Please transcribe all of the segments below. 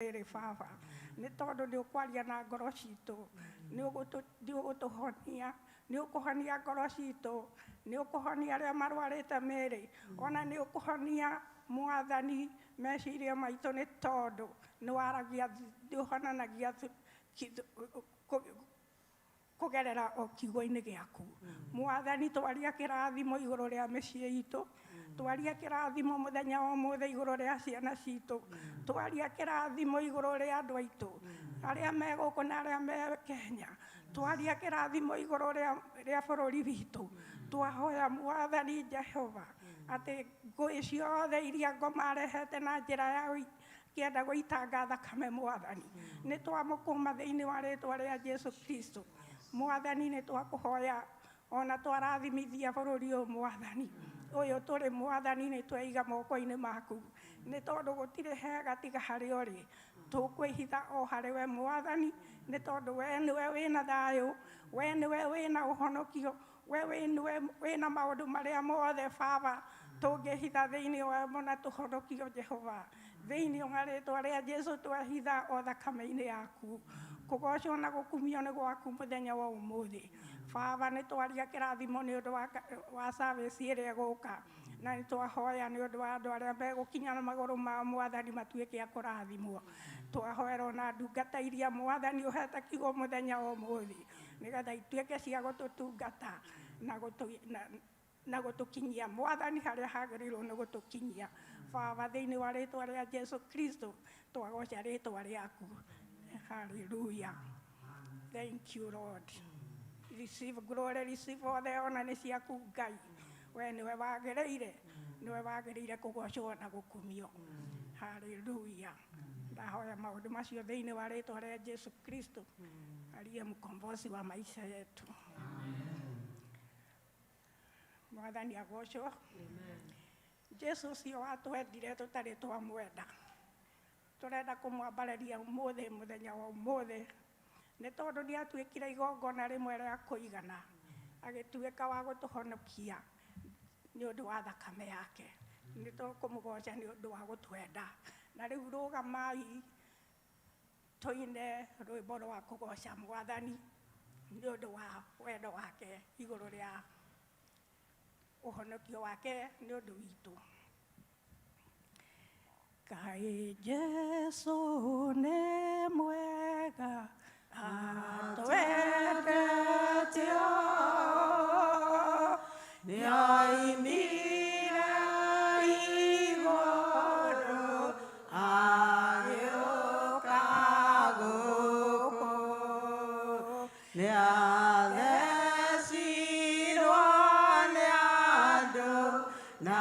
Ere Father. Ne todo de kwalia na gorosito. Ne ogoto honia. Ne okohania gorosito. Ne okohania re marwareta mere. Ona ne okohania muadhani meshiria maitone todo. Ne waragia duhana na gia kogerera o kigo-inĩ gĩaku. Mwathani twaria kĩrathimo igũrũ rĩa mĩciĩ itũ, twaria kĩrathimo mũthenya wa ũmũthĩ igũrũ rĩa ciana citũ, twaria kĩrathimo igũrũ rĩa andũ aitũ arĩa me gũkũ na arĩa me Kenya, twaria kĩrathimo igũrũ rĩa bũrũri witũ. Twahoya Mwathani Jehova atĩ ngũĩ ciothe iria ngomarehete na njĩra ya kĩenda gũitanga thakame Mwathani, nĩ twamũkũma thĩinĩ wa rĩĩtwa rĩa Jesu Kristo. Mwathani nĩ twakũhoya ona twarathimithia bũrũri ũyũ Mwathani ũyũ tũrĩ Mwathani nĩ tweiga moko-inĩ maku, nĩ tondũ gũtirĩ hega tiga harĩ ũrĩ. Tũkwĩhitha o harĩ we Mwathani nĩ tondũ we nĩwe wĩna thayũ, we nĩwe wĩna ũhonokio, we wĩna maũndũ marĩa mothe Baba tũngĩhitha thĩinĩ wa mo na tũhonokio Jehova. Thĩinĩ wa rĩĩtwa rĩa Jesu twehitha o thakame-inĩ yaku. Kũgocwo na gũkumio nĩ gwaku mũthenya wa ũmũthĩ. Baba nĩ twaria kĩrathimo nĩ ũndũ wa service ĩrĩa ĩgũka, na nĩ twahoya nĩ ũndũ wa andũ arĩa megũkinya na magũrũ ma Mwathani matuĩke a kũrathimwo. Twahoera ona ndungata iria Mwathani ũhete kiugo mũthenya wa ũmũthĩ nĩgetha ituĩke cia gũtũtungata na gũtũkinyia Mwathani harĩa hagĩrĩirwo nĩ gũtũkinyia. Baba thĩinĩ wa rĩĩtwa rĩa Jesu Kristo twagoca rĩĩtwa rĩaku. Hallelujah. Thank you, Lord. Receive glory, receive all the honor nĩ ciaku Ngai. We nĩwe wagĩrĩire kũgocwo na gũkumio. Hallelujah. Ndahoya maũndũ macio thĩinĩ wa rĩĩtwa rĩa Jesu Kristo aliye mkombozi wa maisha yetu. Mwathani agocwo. Jesu ũcio watwendire tũtarĩ twamwenda. Tũrenda kũmwambarĩria ũmũthĩ mũthenya wa ũmũthĩ nĩ tondũ nĩatuĩkire igongona rĩmwe rĩa kũigana, agĩtuĩka wa gũtũhonokia nĩ ũndũ wa thakame yake. Nĩ tũkũmũgoca nĩ ũndũ wa gũtwenda. Na rĩu rũgamai tũine rwĩmbo rwa kũgoca Mwathani nĩ ũndũ wa wendo wake igũrũ rĩa ũhonokio wake nĩ ũndũ witũ. Kaĩ Jesu nĩ mwega atwendete nĩoimire igũrũ agĩũka gũkũ nĩathecirwo nĩ andũ na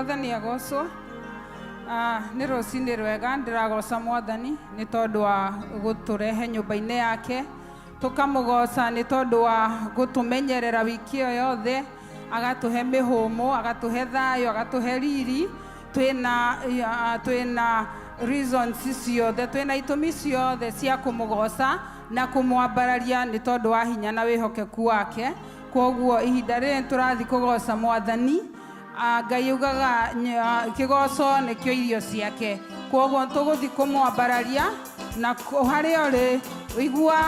Mwathani agocwo. Nĩ rũcinĩ rwega ndĩragoca Mwathani nĩ tondũ wa gũtũrehe nyũmba-inĩ yake, tũkamũgoca nĩ tondũ wa gũtũmenyerera wiki ĩyo yothe, agatũhe mĩhũmũ, agatũhe thayũ, agatũhe riri. Twĩna reasons ciothe, twĩna itũmi ciothe cia kũmũgoca na kũmwambararia nĩ tondũ wa hinya na wĩhokeku wake. Koguo ihinda rĩrĩ tũrathiĩ kũgoca Mwathani, Ngai ugaga kĩgoco nĩkĩo irio ciake. Koguo tũgũthiĩ kũmwambararia, na harĩa ũrĩ igua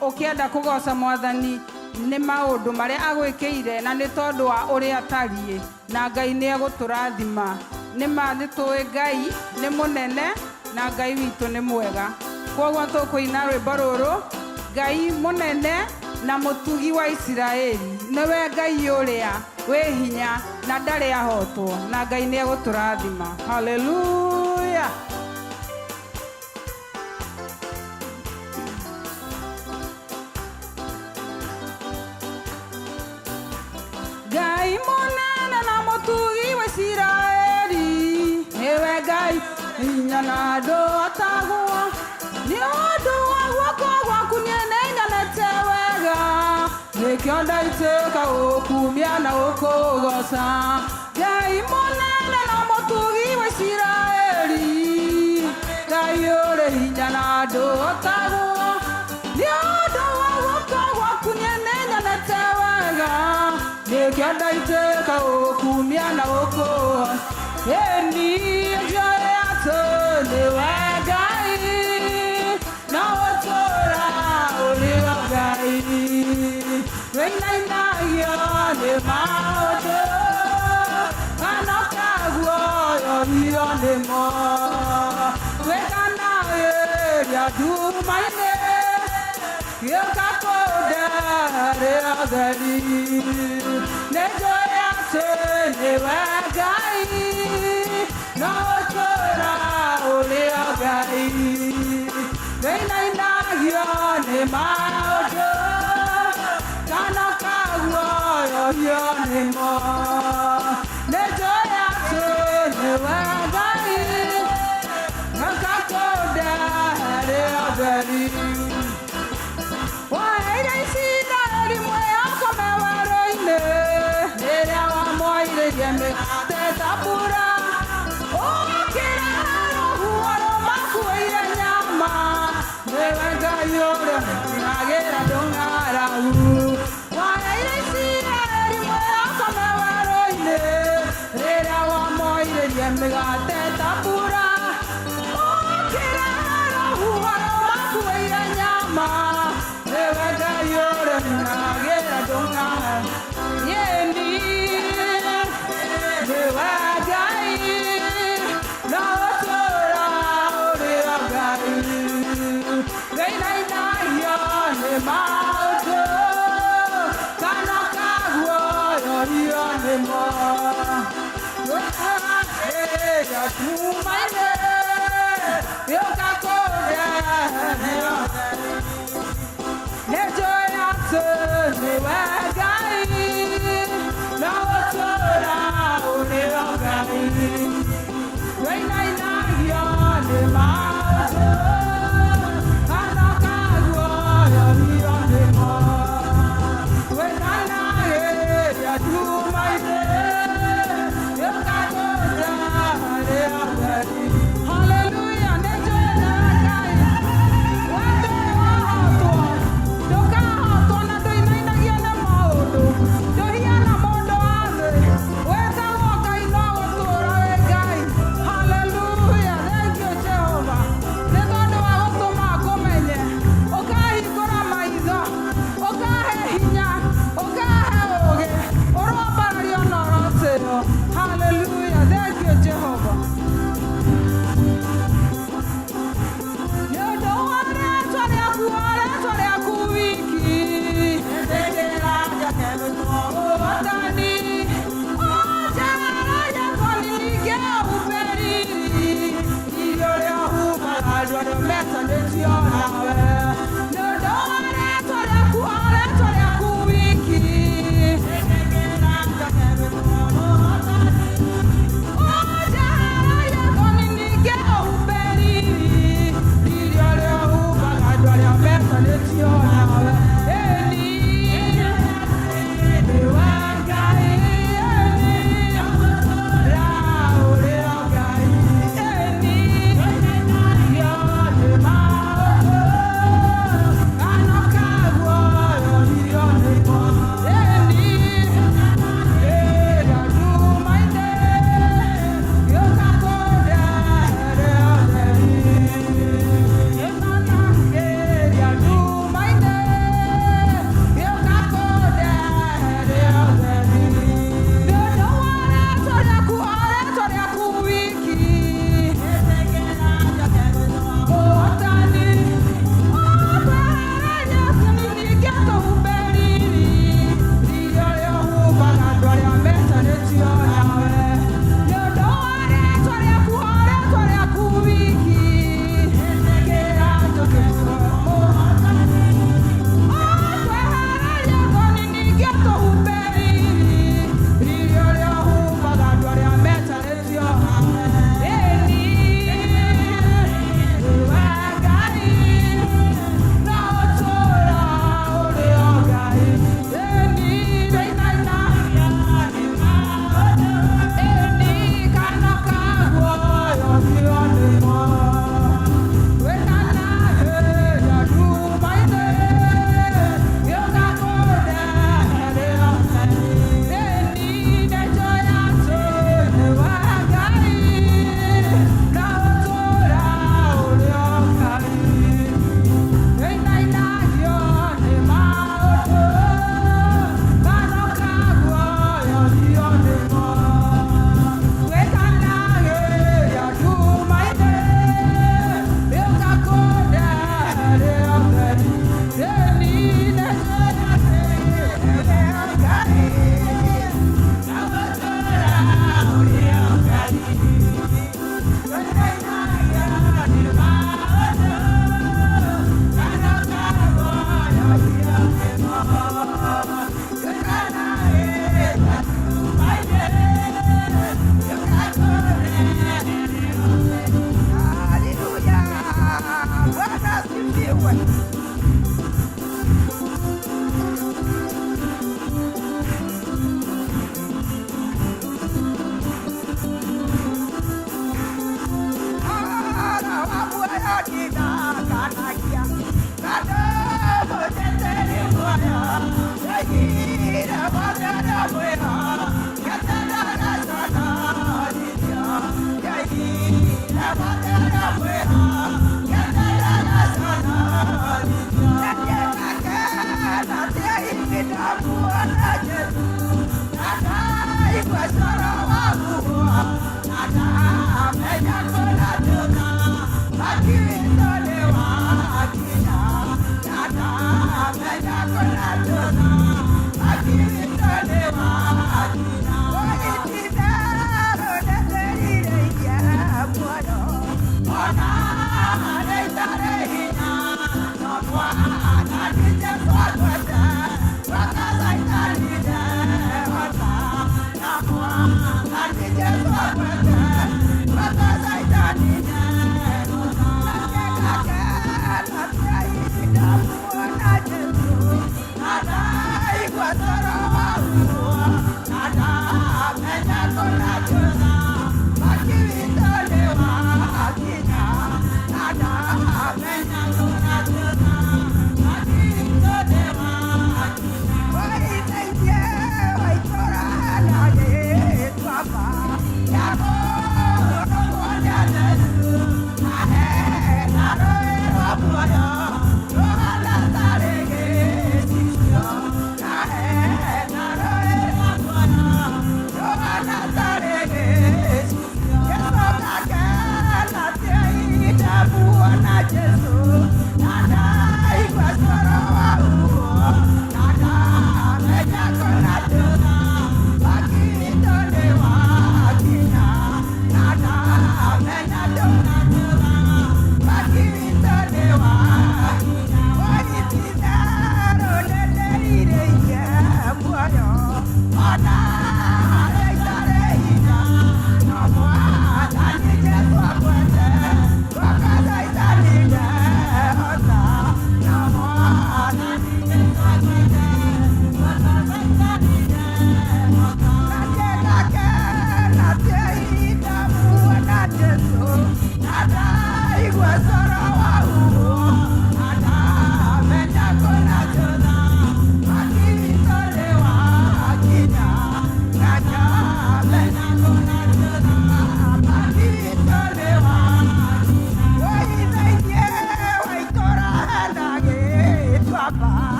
ũkĩenda kũgoca Mwathani nĩ maũndũ marĩa agwĩkĩire na nĩ tondũ wa ũrĩa atariĩ, na Ngai nĩ egũtũrathima. Nĩ tũĩ Ngai nĩ mũnene na Ngai witũ nĩ mwega. Koguo tũkũina rwĩmbo rũrũ, Ngai mũnene na mũtugi wa Isiraeli, nĩwe Ngai ũrĩa wĩ hinya na ndarĩ ahotwo, na Ngai nĩ egũtũrathima. Haleluya. Ngai mũnene na mũtugi wa Isiraeli, nĩwe Ngai hinya na ndũtagwo, nĩ ũndũ wa guoko gwaku nĩnenyanĩte wega, nĩkĩo ndaitĩka gũkumia na gũkũgoca. Ngai mũnene na mũtugi wa Isiraeli, Ngai ũrĩ hinya na ndũtagwo, nĩ ũndũ wa guoko gwaku nĩnenyanĩte wega, nĩkĩo ndaitĩka gũkumia na gũkũgoca. Ĩni njoe atĩ nĩwe Ngai na gũtũũra ũrĩ o Ngai, wĩinainagio nĩ maũndũ kana kaguoyohio nĩmo, wĩkanagĩria nduma-inĩ gĩũka kũndehere ũtheri. Nĩnjũĩ atĩ nĩwe Ngai na gũtũũra ũrĩ o Ngai, wĩinainagio nĩ maũndũ kana kaguoyohio nĩmo, nĩnjũĩ atĩ nĩwe Ngai gĩũka kũndehere ũtheri. Waheire Isiraeli mwĩhoko werũ-inĩ, rĩrĩa wamoirĩrie mĩgate ĩtambura, ũgakĩrehe rũhuho rũmakuĩire nyama, nĩwe Ngai ũrĩa ũmenyagĩra ndũng'aragu. Waheire Isiraeli mwĩhoko werũ-inĩ, rĩrĩa wamoirĩrie mĩgate ĩtambura, ũgakĩrehe rũhuho rũmakuĩire nyama, nĩwe Ngai ũrĩa ũmenyagĩra ndũng'aragu. Yeni nĩwe Ngai na gũtũũra ũrĩ o Ngai, wĩinainagio nĩ maũndũ kana kaguoyohio nĩmo, wĩkanagĩria nduma-inĩ gĩũka kũndehere ũtheri. Nĩnjũĩ atĩ nĩwe Ngai na gũtũũra ũrĩ o Ngai, wĩinainagio nĩ maũndũ kana kaguoyohio nĩmo, wĩkanagĩria nduma-inĩ gĩũka kũndehere ũtheri. Haleluya. Nĩnjũĩ nĩwe Ngai, we ndũrĩ wahotwo, ndũkahotwo na ndũinainagio nĩ maũndũ, ndũhiana mũndũ wa thĩ, wĩtagwo Ngai no gũtũũra wĩ Ngai. Haleluya. Thank you Jehova, nĩ tondũ wa gũtũma ngũmenye, ũkahingũra maitho, ũkahe hinya, ũkahe ũũgĩ, ũrwambarario na ũrotĩo. Haleluya. Thank you Jehova. Nĩ ũndũ wa rĩĩtwa rĩaku wiki, nĩndĩkĩra njakere Mwathani, onjagara nyakoninge ũhumbĩri, irio rĩa humbaga andũ arĩa metanĩtio nawe. Nĩ ũndũ wa rĩĩtwa rĩaku wiki, nĩndĩkĩra njakere Mwathani,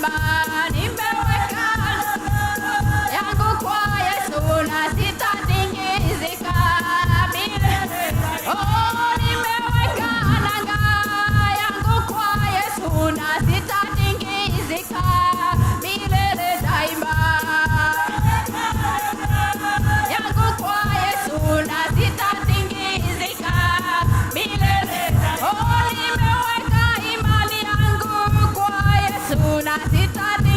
daima nimeweka yangu kwa Yesu na sitatingizika milele. Oh, nimeweka nanga yangu kwa Yesu na sitatingizika milele daima. Yangu kwa Yesu na sitatingizika milele. Oh, nimeweka imani yangu kwa Yesu na sitatingizika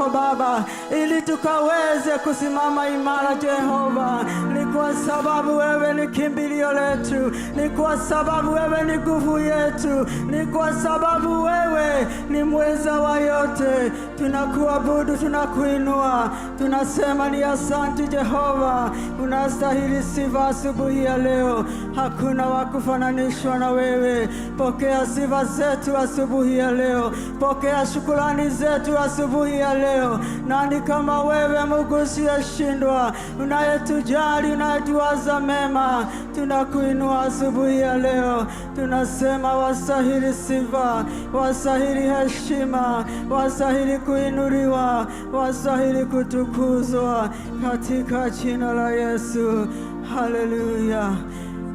leo Baba, ili tukaweze kusimama imara Jehova. Ni kwa sababu wewe ni kimbilio letu, ni kwa sababu wewe ni nguvu yetu, ni kwa sababu wewe ni mweza wa yote. Tunakuabudu, tunakuinua, tunasema ni asante Jehova. Unastahili sifa asubuhi ya leo, hakuna wa kufananishwa na wewe. Pokea sifa zetu asubuhi ya leo, pokea shukrani zetu asubuhi ya leo. Nani kama wewe Mungu usiyeshindwa, unayetujali, unayetuwaza mema? Tunakuinua asubuhi ya leo, tunasema wastahili sifa, wastahili heshima, wastahili kuinuliwa, wastahili kutukuzwa katika jina la Yesu. Hallelujah.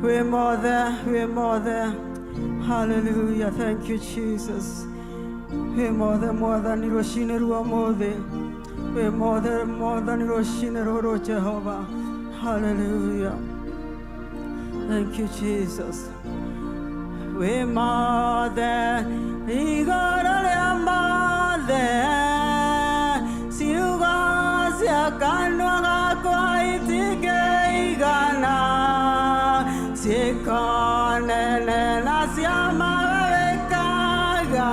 We're more there, we're more there. Hallelujah. Thank you, Jesus. We're more than Hiroshina Ruamode. We're more than Hiroshina Roro Jehovah. Hallelujah. Thank you, Jesus. We're more than Igor more than Siugas Yakanwa Koitige Igana Sikone Nasiama Vekaga.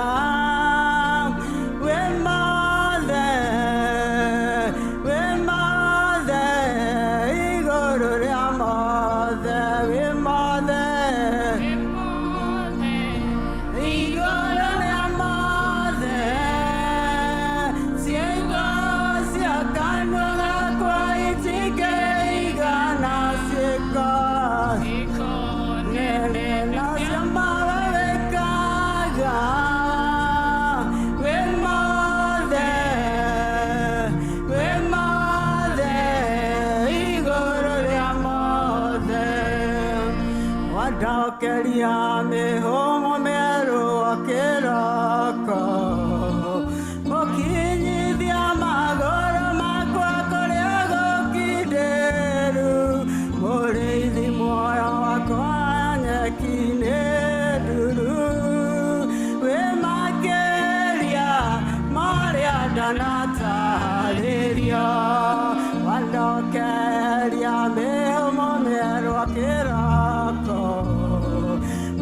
Quería homo mero akeraka mokinyi dia magoro makwa korego kideru moreithi moyo wakwa nyekineduru we makeria maria danataleria wandokeria homo mero akeraka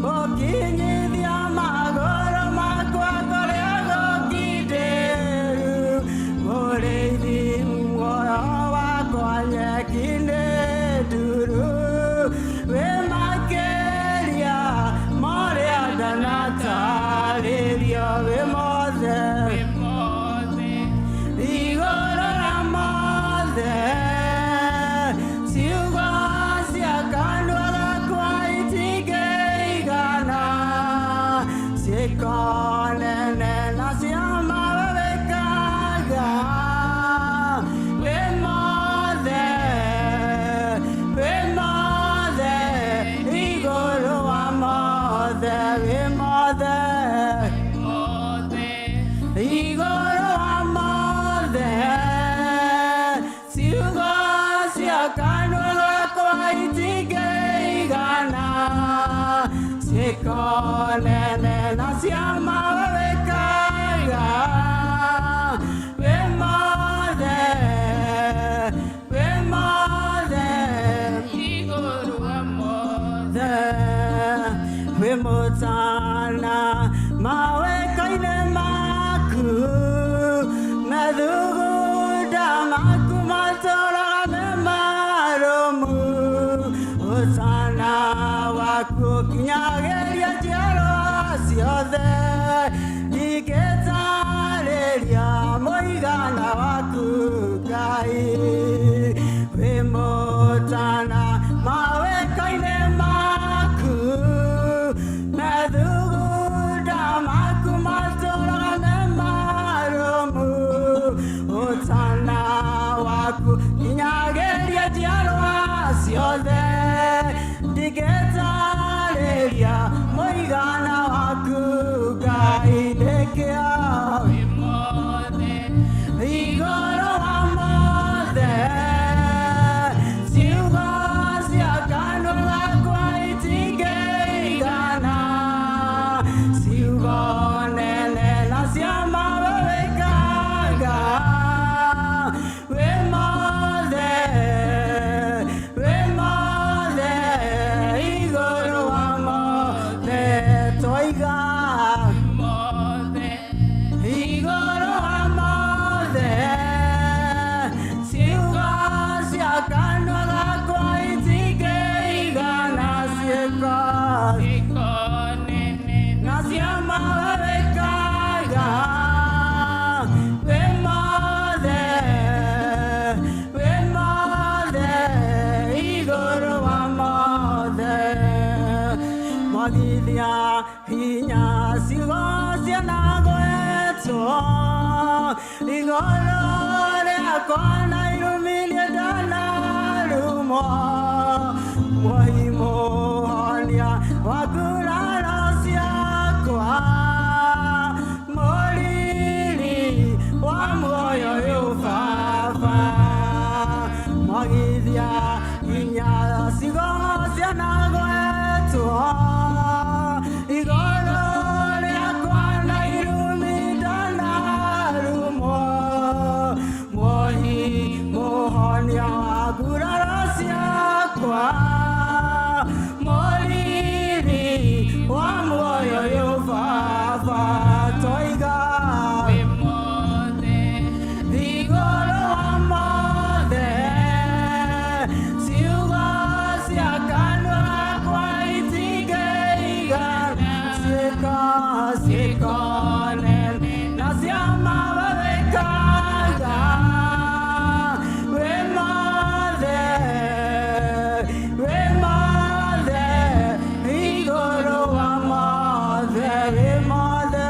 Bokinyi dia magoro makwa korego kideru moreithi moyo wakwa nyekineduru we makeria moria danataleria we mothe igoro na mothe siugasia kanwara kwa itige Sikonene nasiama vekaga we mothe igoro wa mothe we mothe igoro wa mothe siugasia kanwara kwa itige igana Sikonene nasiama vekaga we mothe igoro wa mothe we motana mawe kaine maku meduguda maku matora me maromu otana waku kinyageria jero asiothe iketareria moigana waku Ngai we motana mawe kaine maku methuguda maku matora me maromu otana waku kinyageria jero asiothe Digetareria moigana waku Ngai nekea we mothe igoro wa mothe siugasia kanwa kwa itige igana siugonene nasiama vekaga Mohimuhonia wakurara siakwa Molili wa moyo yufava Magithia inya sigo sianagwetua Igoro liakwa na irumidana rumo Mohimuhonia wakurara siakwa Molili wa moyo yufava Toiga Digoro wa mothe Siugo siakanwa kwa itigeiga Sikonen na siama wawekaga We mothe Igoro wa mothe We mothe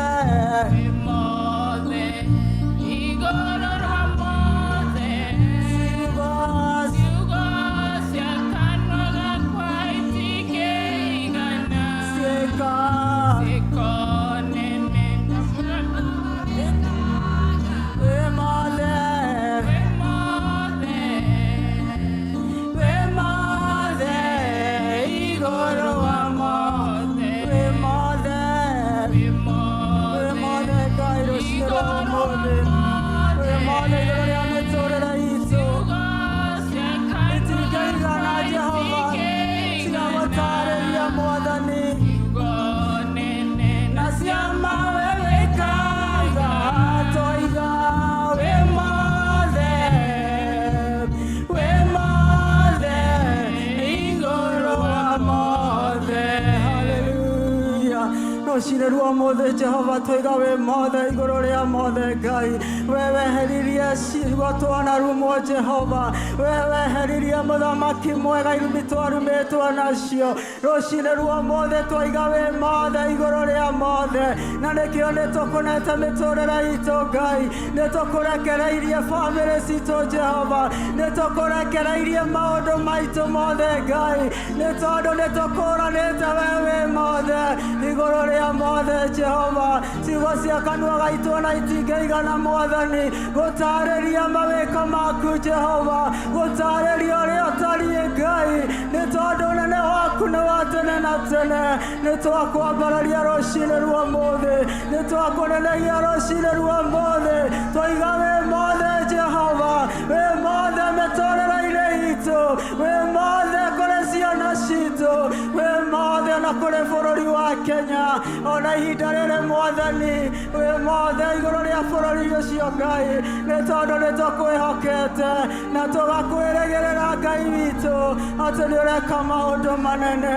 Shirerua mothe Jehova toiga we mothe igoro ria mothe Ngai wewe heririe shirwa twana rumo Jehova wewe heririe muthamaki mwega irumi twarumitwo nacio rucirerua mothe toiga we mothe igoro ria mothe na nikio nitukunete miturire itu Ngai nitukurekereirie family citu Jehova nitukurekereirie maundu maitu mothe Ngai nitondu nitukuranite wewe mothe igoro ria mothe Jehova ciugo cia kanua gaitu na itingeigana mwathani gutariria mawika maku Jehova gutariria uria utariĩ Ngai nĩ tondũ ũnene waku nĩ wa tene na tene nĩ twakwambararia rũcinĩ rwa ũmũthĩ nĩ twakũnenegia rũcinĩ rwa ũmũthĩ twoiga wĩ mothe Jehova wĩ mothe mĩtũrĩre-inĩ itũ wĩ mothe kũrĩ ciana citũ wĩ mothe na kũrĩ bũrũri wa Kenya ona ihinda rĩrĩ mwathani wĩ mothe igũrũ rĩa bũrũri ũcio Ngai nĩ tondũ nĩ tũkwĩhokete na tũgakwĩrĩgĩrĩra Ngai witũ atĩ nĩ ũreka maũndũ manene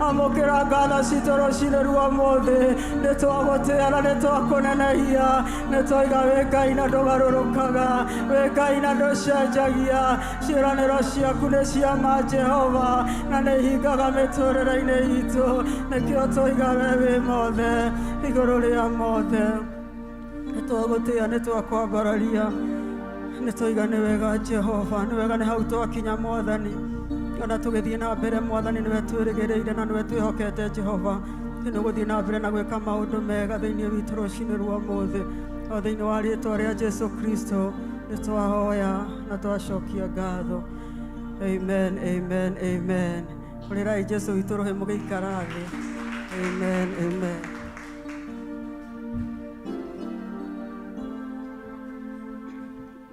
amũkĩra ngatho citũ rũcinĩ rwa ũmũthĩ nĩ twagũtĩĩa na nĩ twakũnenehia nĩ twoiga wĩ Ngai na ndũgarũrũkaga wĩ Ngai na ndũcenjagia ciĩranĩro ciaku nĩ cia ma Jehova na nĩ ihingaga mĩtũrĩre-inĩ itũ nĩkĩo twoiga we wĩ mothe igũrũ rĩa mothe nĩ twagũtĩĩa nĩ twakwambararia nĩ twoiga nĩ wega Jehova nĩ wega nĩ hau twakinya mwathani ona tũgĩthiĩ na mbere mwathani nĩwe twĩrĩgĩrĩire na nĩwe twĩhokete Jehova nĩ gũthiĩ na mbere na gwĩka maũndũ mega thĩinĩ witũ rũcinĩ rwa ũmũthĩ o thĩinĩ wa rĩĩtwa rĩa Jesu Kristo nĩ twahoya na twacokia ngatho amen amen amen ũrĩrai Jesu witũ rũhĩ mũgĩikara thĩ amen amen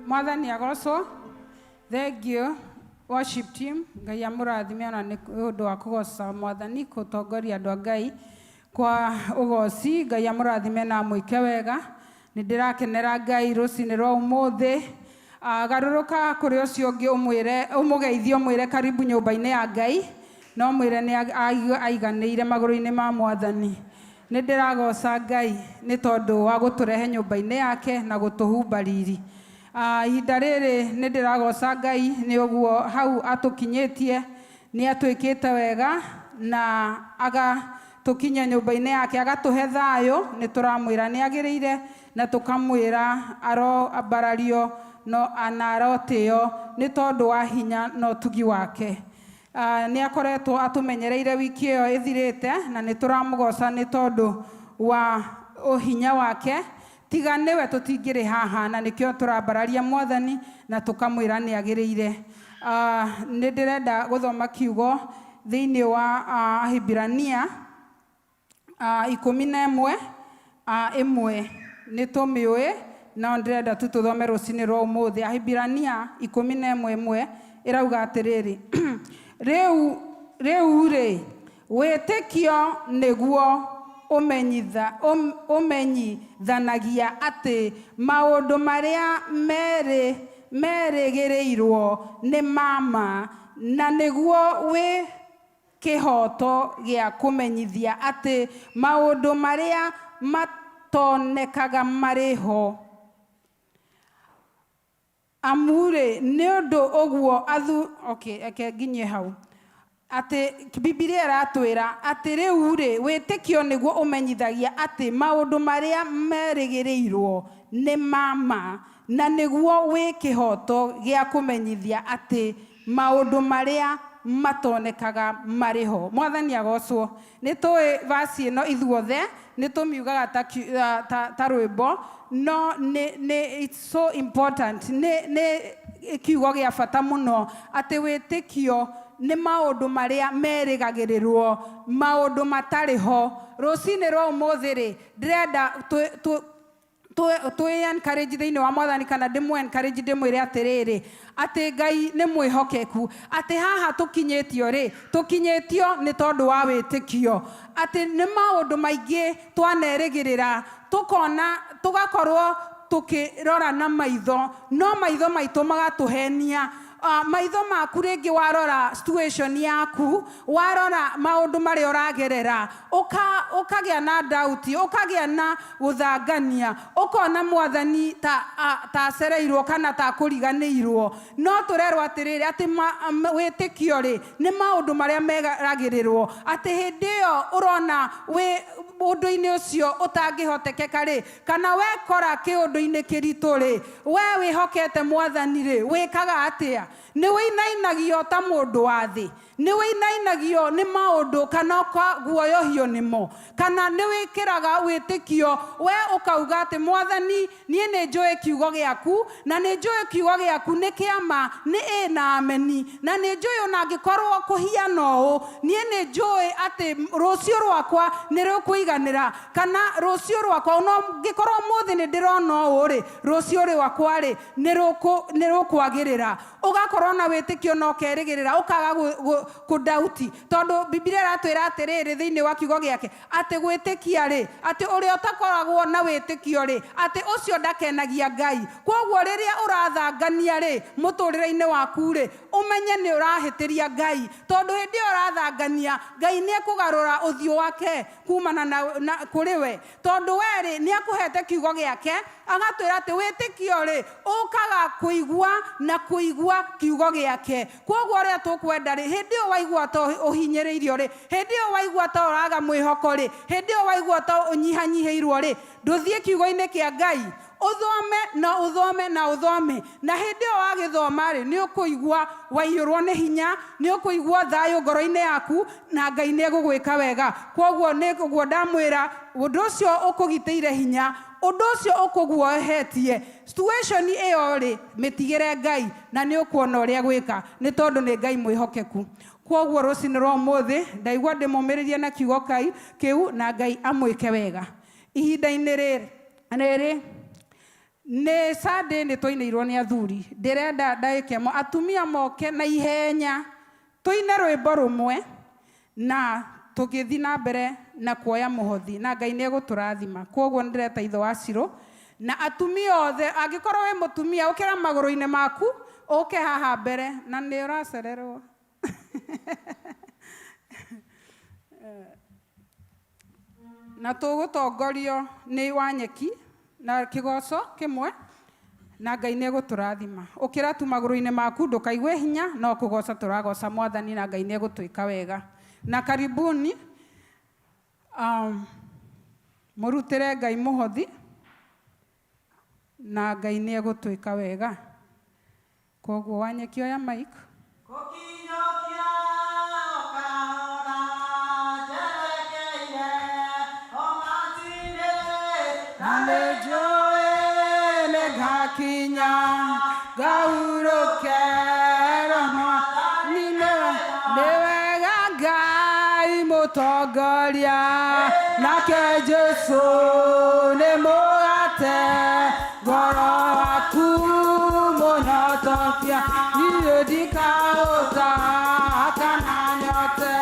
Mwathani agocwo. Thank you worship team. Ngai amũrathime ona nĩ ũndũ wa kũgoca Mwathani gũtongoria andũ a Ngai kwa ũgoci. Ngai amũrathime na mwĩke wega. Nĩ ndĩrakenera Ngai rũcinĩ rwa ũmũthĩ. Garũrũka kũrĩ ũcio ũngĩ ũmũgeithie ũmwĩre karibu nyũmba-inĩ ya Ngai no mwĩre nĩ aiganĩire magũrũ-inĩ ma Mwathani. Nĩ ndĩragoca Ngai nĩ tondũ wa gũtũrehe nyũmba-inĩ yake na gũtũhumba riri. Ihinda rĩrĩ nĩ ndĩragoca Ngai nĩ ũguo hau atũkinyĩtie nĩ atwĩkĩte wega na agatũkinya nyũmba-inĩ yake agatũhe thayũ. Nĩ tũramwĩra nĩ agĩrĩire na tũkamwĩra arobarario no ana arotĩo nĩ tondũ wa hinya na ũtugi wake. Nĩ akoretwo atumenyereire wiki ĩyo ĩthirĩte na nĩ tũramũgoca nĩ tondũ wa ũhinya wake. Tiga nĩwe tũtingĩrĩ haha na nĩkĩo tũrambararia Mwathani na tũkamwĩra nĩ agĩrĩire. Nĩ ndĩrenda gũthoma kiugo thĩinĩ wa Ahibirania 11 nĩ tũmĩũĩ no ndĩrenda tũthome rũcinĩ rwa ũmũthĩ. Ahibirania 11:1 ĩrauga atĩrĩrĩ rĩu-rĩ wĩtĩkio nĩguo ũmenyithanagia atĩ maũndũ marĩa merĩgĩrĩirwo nĩ mama na nĩguo wĩ kĩhoto gĩa kũmenyithia atĩ maũndũ marĩa matonekaga marĩ ho. Amure nĩ ũndũ ũguo nginyie hau atĩ Biblia ĩratwĩra atĩ rĩu-rĩ wĩtĩkio nĩguo ũmenyithagia atĩ maũndũ marĩa merĩgĩrĩirwo nĩ mama na nĩguo wĩ kĩhoto gĩa kũmenyithia atĩ maũndũ marĩa matonekaga marĩ ho. Mwathani agocwo. Nĩ tũĩ vasi ĩno ithuothe nĩ tũmiugaga ta rwĩmbo no it's so important. Nĩ kiugo gĩa bata mũno atĩ wĩtĩkio nĩ maũndũ marĩa merĩgagĩrĩrwo, maũndũ matarĩ ho. Rũcinĩ rwa ũmũthĩ-rĩ ndĩrenda encourage thĩinĩ wa Mwathani kana encourage ndĩmwĩre atĩrĩrĩ atĩ Ngai nĩ mwĩhokeku, atĩ haha tũkinyĩtio-rĩ tũkinyĩtio nĩ tondũ wa wĩtĩkio, atĩ nĩ maũndũ maingĩ twanerĩgĩrĩra tũgakorwo tũkĩrora na maitho no maitho maitũ magatũhenia. Maitho maku rĩngĩ warora situation yaku, warora maũndũ marĩa ũragerera, ũkagĩa na doubt, ũkagĩa na gũthangania, ũkona Mwathani ta acereirwo kana ta kũriganĩirwo. No tũrerwo atĩrĩrĩ atĩ wĩtĩkio-rĩ nĩ maũndũ marĩa meragĩrĩrwo, atĩ hĩndĩ ĩyo ũrona wĩ ũndũ-inĩ ũcio ũtangĩhotekeka-rĩ kana wekora kĩũndũ-inĩ kĩritũ-rĩ, we wĩhokete Mwathani-rĩ wĩkaga atĩa? Nĩ wĩinainagio ta mũndũ wa thĩ? Nĩ wĩinainagio nĩ maũndũ kana ũkaguoyohio nĩmo? Kana nĩ wĩkĩraga wĩtĩkio we ũkauga atĩ Mwathani niĩ nĩ njũĩ kiugo gĩaku na nĩ njũĩ kiugo gĩaku nĩ kĩama, nĩ na ameni, na nĩ njũĩ ona angĩkorwo kũhiana ũũ niĩ nĩ njũĩ atĩ rũciũ rwakwa nĩ rũkũiganĩra, kana rũciũ rwakwa ona ngĩkorwo ũmũthĩ nĩ ndĩrona ũũ-rĩ rũciũ rwakwa-rĩ nĩ rũkwagĩrĩra. Ũgakorwo na wĩtĩkio na ũkerĩgĩrĩra ũkaga kũdauti, tondũ Biblia ĩratwĩra atĩrĩrĩ thĩinĩ wa kiugo gĩake atĩ gwĩtĩkia-rĩ, atĩ ũrĩa ũtakoragwo na wĩtĩkio-rĩ atĩ ũcio ndakenagia Ngai. Kwoguo rĩrĩa ũrathangania-rĩ mũtũrĩre-inĩ waku-rĩ ũmenye nĩ ũrahĩtĩria Ngai, tondũ hĩndĩ ĩyo ũrathangania Ngai nĩ ekũgarũra ũthiũ wake kumana na kũrĩ we, tondũ we-rĩ nĩ akũhete kiugo gĩake agatwĩra atĩ wĩtĩkio-rĩ ũkaga kũigua na kũigua kiugo gĩake. Kwoguo ũrĩa tũkwenda-rĩ hĩndĩ ĩyo waigua ta ũhinyĩrĩirio-rĩ, hĩndĩ ĩyo waigua ta ũraga mwĩhoko-rĩ, hĩndĩ ĩyo waigua ta ũnyihanyihĩirwo-rĩ, ndũthiĩ kiugo-inĩ kĩa Ngai ũthome na ũthome na ũthome, na hĩndĩ ĩyo wagĩthoma-rĩ nĩ ũkũigua waiyũrwo nĩ hinya, nĩ ũkũigua thayũ ngoro-inĩ yaku na Ngai nĩ egũgwĩka wega. Kwoguo nĩguo ndamwĩra ũndũ ũcio ũkũgitĩire hinya, ũndũ ũcio ũkũguohetie situation ĩyo-rĩ mĩtigĩre Ngai na nĩ ũkuona ũrĩa gwĩka, nĩ tondũ nĩ Ngai mwĩhokeku. Kwoguo rũcinĩ rwa ũmũthĩ ndaigua ndĩmũmĩrĩrie na kiugo kĩu na Ngai amwĩke wega. Ihinda-inĩ rĩrĩ nĩ Sunday nĩ twainĩirwo nĩ athuri, ndĩrenda ndagĩkemo atumia moke na ihenya tũine rwĩmbo rũmwe na tũgĩthiĩ na mbere na kuoya mũhothi na Ngai nĩ egũtũrathima. Kwoguo ndĩreta ithe wa Ciro na atumia othe, angĩkorwo wĩ mũtumia ũkĩra magũrũ-inĩ maku ũke haha mbere na nĩ ũracererwo na tũgũtongorio nĩ Wanyeki na kĩgoco kĩmwe na Ngai nĩ egũtũrathima. Ũkĩra tu magũrũ-inĩ maku ndũkaigue hinya no kũgoca tũragoca Mwathani na Ngai nĩ egũtwĩka wega. Na karibuni mũrutĩre Ngai mũhothi na Ngai nĩ egũtwĩka wega. koguo wanyekioya mic. Kinya gauro kera nine newega gai motogoria nake Jesu ne moate goro aku monotopia ni dikaota kananyote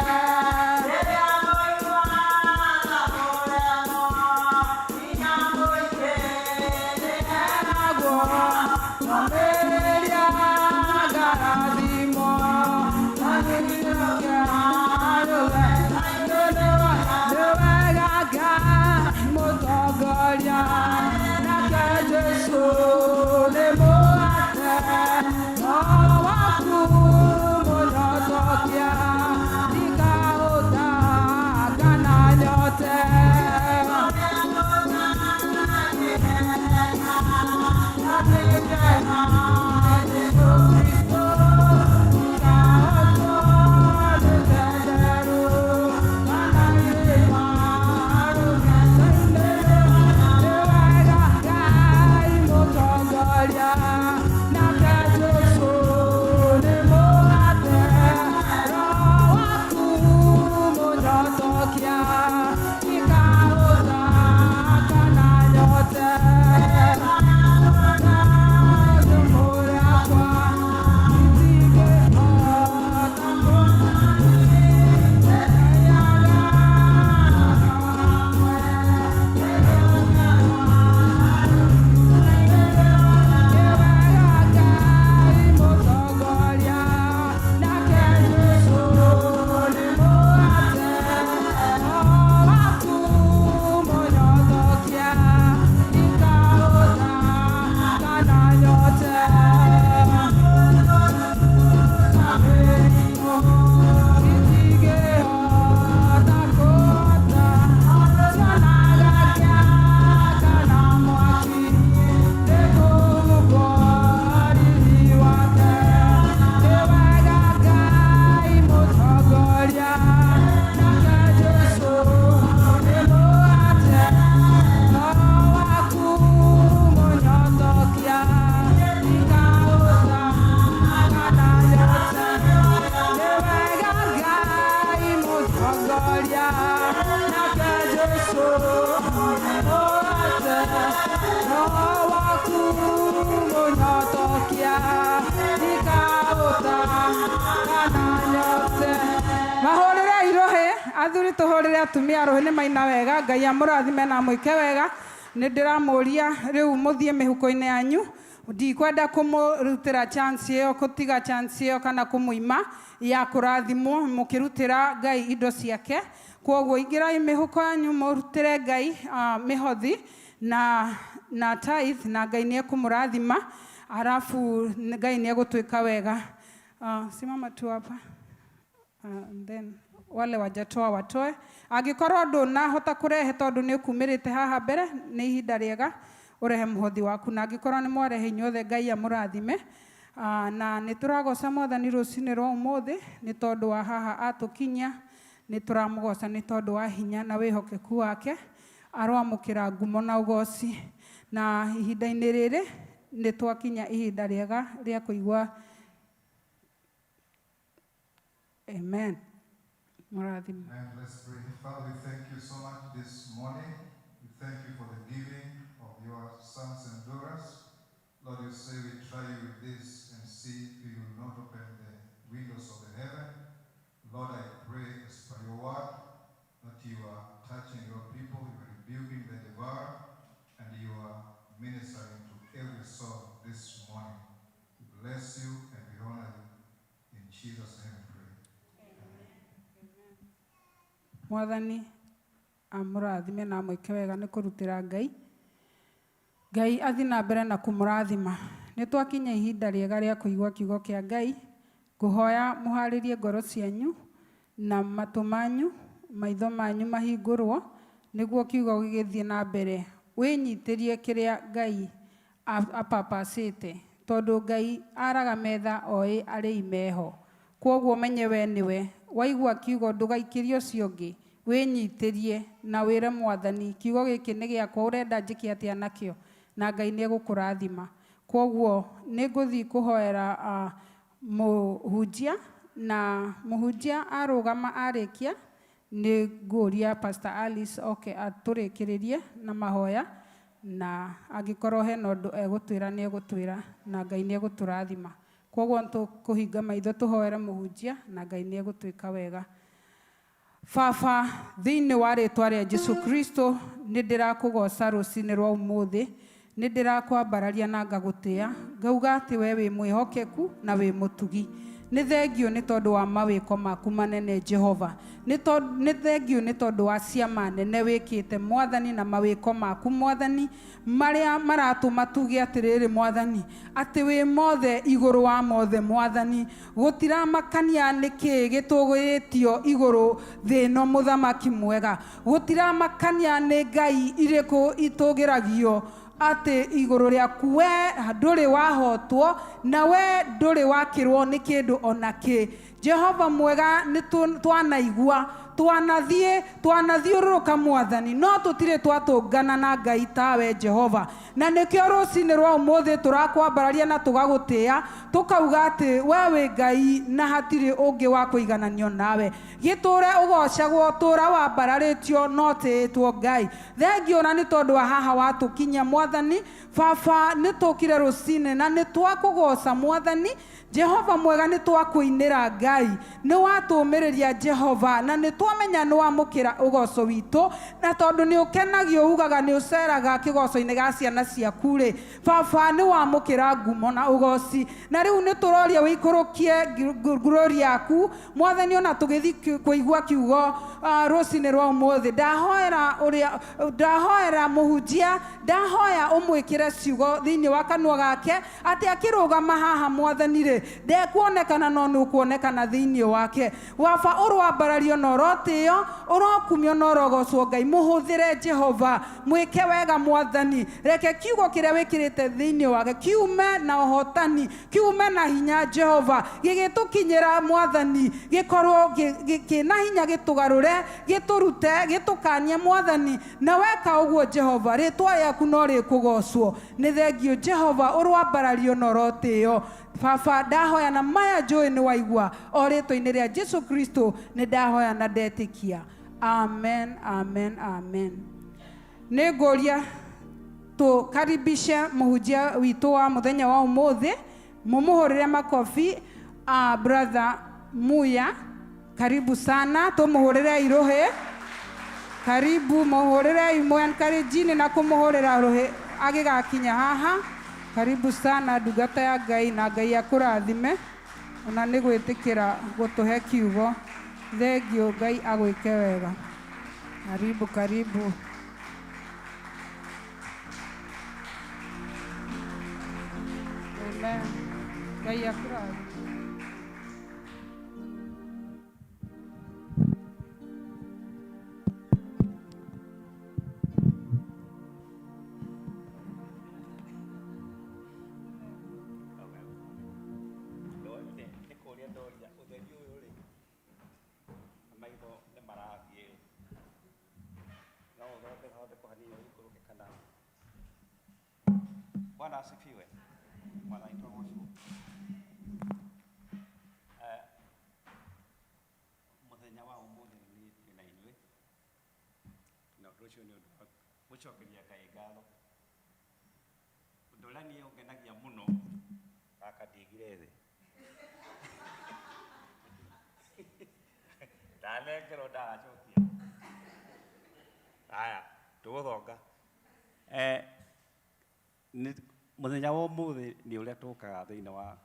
athuri tuhurire atumia rohi ni maina wega ngai amurathime na mwike wega ni ndiramuria riu muthie mihuko-ini yanyu ndikwenda kumurutira chance iyo kutiga chance iyo kana kumuima ya kurathimwo mukirutira ngai indo ciake koguo ingirai mihuko yanyu murutire ngai mihothi na tithe na ngai ni ekumurathima arafu ngai ni egutwika wega simama tu hapa and then wale wajatoa watoe agikorwo ndunahota kurehe tondu ni ukumirite haha mbere ni ihinda riega urehe muhothi waku na agikorwo ni mwarehe inyothe ngai amurathime na ni turagoca mwathani rucini rwa umuthi ni tondu wa haha atukinya ni turamugoca ni tondu wa hinya na wihokeku wake arwamukira ngumo na ugoci na ihinda-ini riri ni twakinya ihinda riega ria kuigua amen. And let's pray. Father, we thank you so much this morning. We thank you for the giving of your sons and daughters. Lord, you say we try you with this and see if you will not open the windows of the heaven. Lord, I pray as per your word that you are touching your people, you are rebuking the devourer, and you are ministering to every soul this morning. We bless you and we honor you. In Jesus' name we pray. Mwathani amurathime na mwike wega ni kurutira ngai athi na mbere na kumurathima ni twakinya ihinda riega ria kuigua kiugo kia ngai nguhoya muharirie ngoro cianyu na matu manyu maitho manyu mahingurwo niguo kiugo gigithie na mbere winyitirie kiria ngai apapacite tondu Ngai araga metha oi arĩ imeho. Kwoguo menye we niwe, waigua kiugo ndũgaikĩrie ũcio ũngĩ, wĩnyitĩrie na wĩre Mwathani kiugo gĩkĩ nĩ gĩakwa, ũrenda njĩke atĩa nakĩo, na Ngai nĩegũkũrathima. Kwoguo nĩngũthiĩ kũhoera mũhunjia, na mũhunjia arũgama arĩkia nĩ ngũria Pastor Alice oke atũrĩkĩrĩrie na mahoya, na angĩkorwo hena ũndũ egũtwĩra nĩ egũtwĩra, na Ngai nĩ egũtũrathima. Kwoguo tũkũhinga maitho tũhoere mũhunjia, na Ngai nĩ egũtwĩka wega. Baba, thĩinĩ wa rĩĩtwa rĩa Jesũ Kristo, nĩ ndĩrakũgoca rũcinĩ rwa ũmũthĩ, nĩ ndĩrakwambararia na ngagũtĩĩa, ngauga atĩ we wĩ mwĩhokeku na wĩ mũtugi. Nĩ thengio nĩ tondũ wa mawĩko maku manene Jehova. Nĩ thengio nĩ tondũ wa ciama nene wĩkĩte Mwathani, na mawĩko maku Mwathani marĩa maratũma tuge atĩrĩrĩ Mwathani, atĩ wĩ mothe igũrũ wa mothe Mwathani. Gũtiramakania nĩkĩ gĩtũgĩrĩtio igũrũ thĩ ĩno mũthamaki mwega. Gũtiramakania nĩ ngai irĩkũ itũgĩragio atĩ igũrũ rĩaku we ndũrĩ wahotwo, na we ndũrĩ wakĩrwo nĩ kĩndũ ona kĩ. Jehova mwega, nĩ twanaigua twanathiũrũrũka Mwathani, no tũtirĩ twatũngana na Ngai tawe Jehova. Na nĩkĩo rũcinĩ rwa ũmũthĩ tũrakwambararia na tũgagũtĩĩa, tũkauga atĩ we wĩ Ngai na hatirĩ ũngĩ wa kũigananio nawe. Gĩtũũre ũgocagwo, tũũra wambararĩtio no tĩĩtwo Ngai. Thengio na nĩ tondũ wa haha watũkinyia Mwathani. Baba, nĩ tũkire rũcinĩ na nĩ twakũgoca Mwathani. Jehova mwega, nĩ twakwĩinĩra Ngai, nĩ watũmĩrĩria Jehova, na nĩ twamenya nĩ wamũkĩra ũgoco witũ, na tondũ nĩ ũkenagio ugaga nĩ ũceraga kĩgoco-inĩ ga ciana ciaku rĩ, Baba nĩ wamũkĩra ngumo na ũgoci. Na rĩu nĩ tũroria wĩikũrũkie glory yaku Mwathani, ona tũgĩthi kũigua kiugo rũcinĩ rwa ũmũthĩ. Ndahoera mũhunjia, ndahoya ũmwĩkĩre ciugo thĩinĩ wa kanua gake, atĩ akĩrũgama haha Mwathani rĩ, ndekuonekana no nĩ ũkuonekana thĩinĩ wake. Baba, ũrwambarario na ũrotĩo, ũrokumio na ũrogocwo Ngai. Mũhũthĩre Jehova, mwĩke wega Mwathani. Reke kiugo kĩrĩa wĩkĩrĩte thĩinĩ wake kiume na ũhotani, kiume na hinya Jehova, gĩgĩtũkinyĩra Mwathani, gĩkorwo kĩna hinya, gĩtũgarũre, gĩtũrute, gĩtũkanie Mwathani. Na weka ũguo Jehova, rĩĩtwa rĩaku no rĩkũgocwo. Nĩ thengio Jehova, ũrwambarario na ũrotĩo. Baba, ndahoya na maya njũĩ nĩ waigua, o rĩĩtwa-inĩ rĩa Jesũ Kristo nĩ ndahoya na ndetĩkia. Amen, amen, amen. Nĩ ngũria tũkaribishe mũhunjia witũ wa mũthenya wa ũmũthĩ, mũmũhũrĩre makobi. Brother Muya, karibu sana, tũmũhũrĩre irũhĩ. Karibu, mũhũrĩre imwe encourage na kũmũhũrĩra rũhĩ agĩgakinya haha. Karibu sana ndungata ya Ngai, na Ngai akũrathime, ona nĩ gwĩtĩkĩra gũtũhe kiugo. Thengio, Ngai agwĩke wega. Karibu, karibu. Amen. Ngai akũrathime. Bwana asifiwe. Bwana aitwa Mwoshua. Muthenya wa ũmũthĩ nĩ twĩna inyuĩ, na ũndũ ũcio nĩ ũndũ wa gũcokeria Ngai ngatho. Ũndũ ũrĩa niĩ ũngenagia mũno, gaka ndigire thĩ, ndanengerwo ndagacokia. Haya, tũgũthonga. Mũthenya wa ũmũthĩ nĩ ũrĩa tũkaga thĩinĩ wa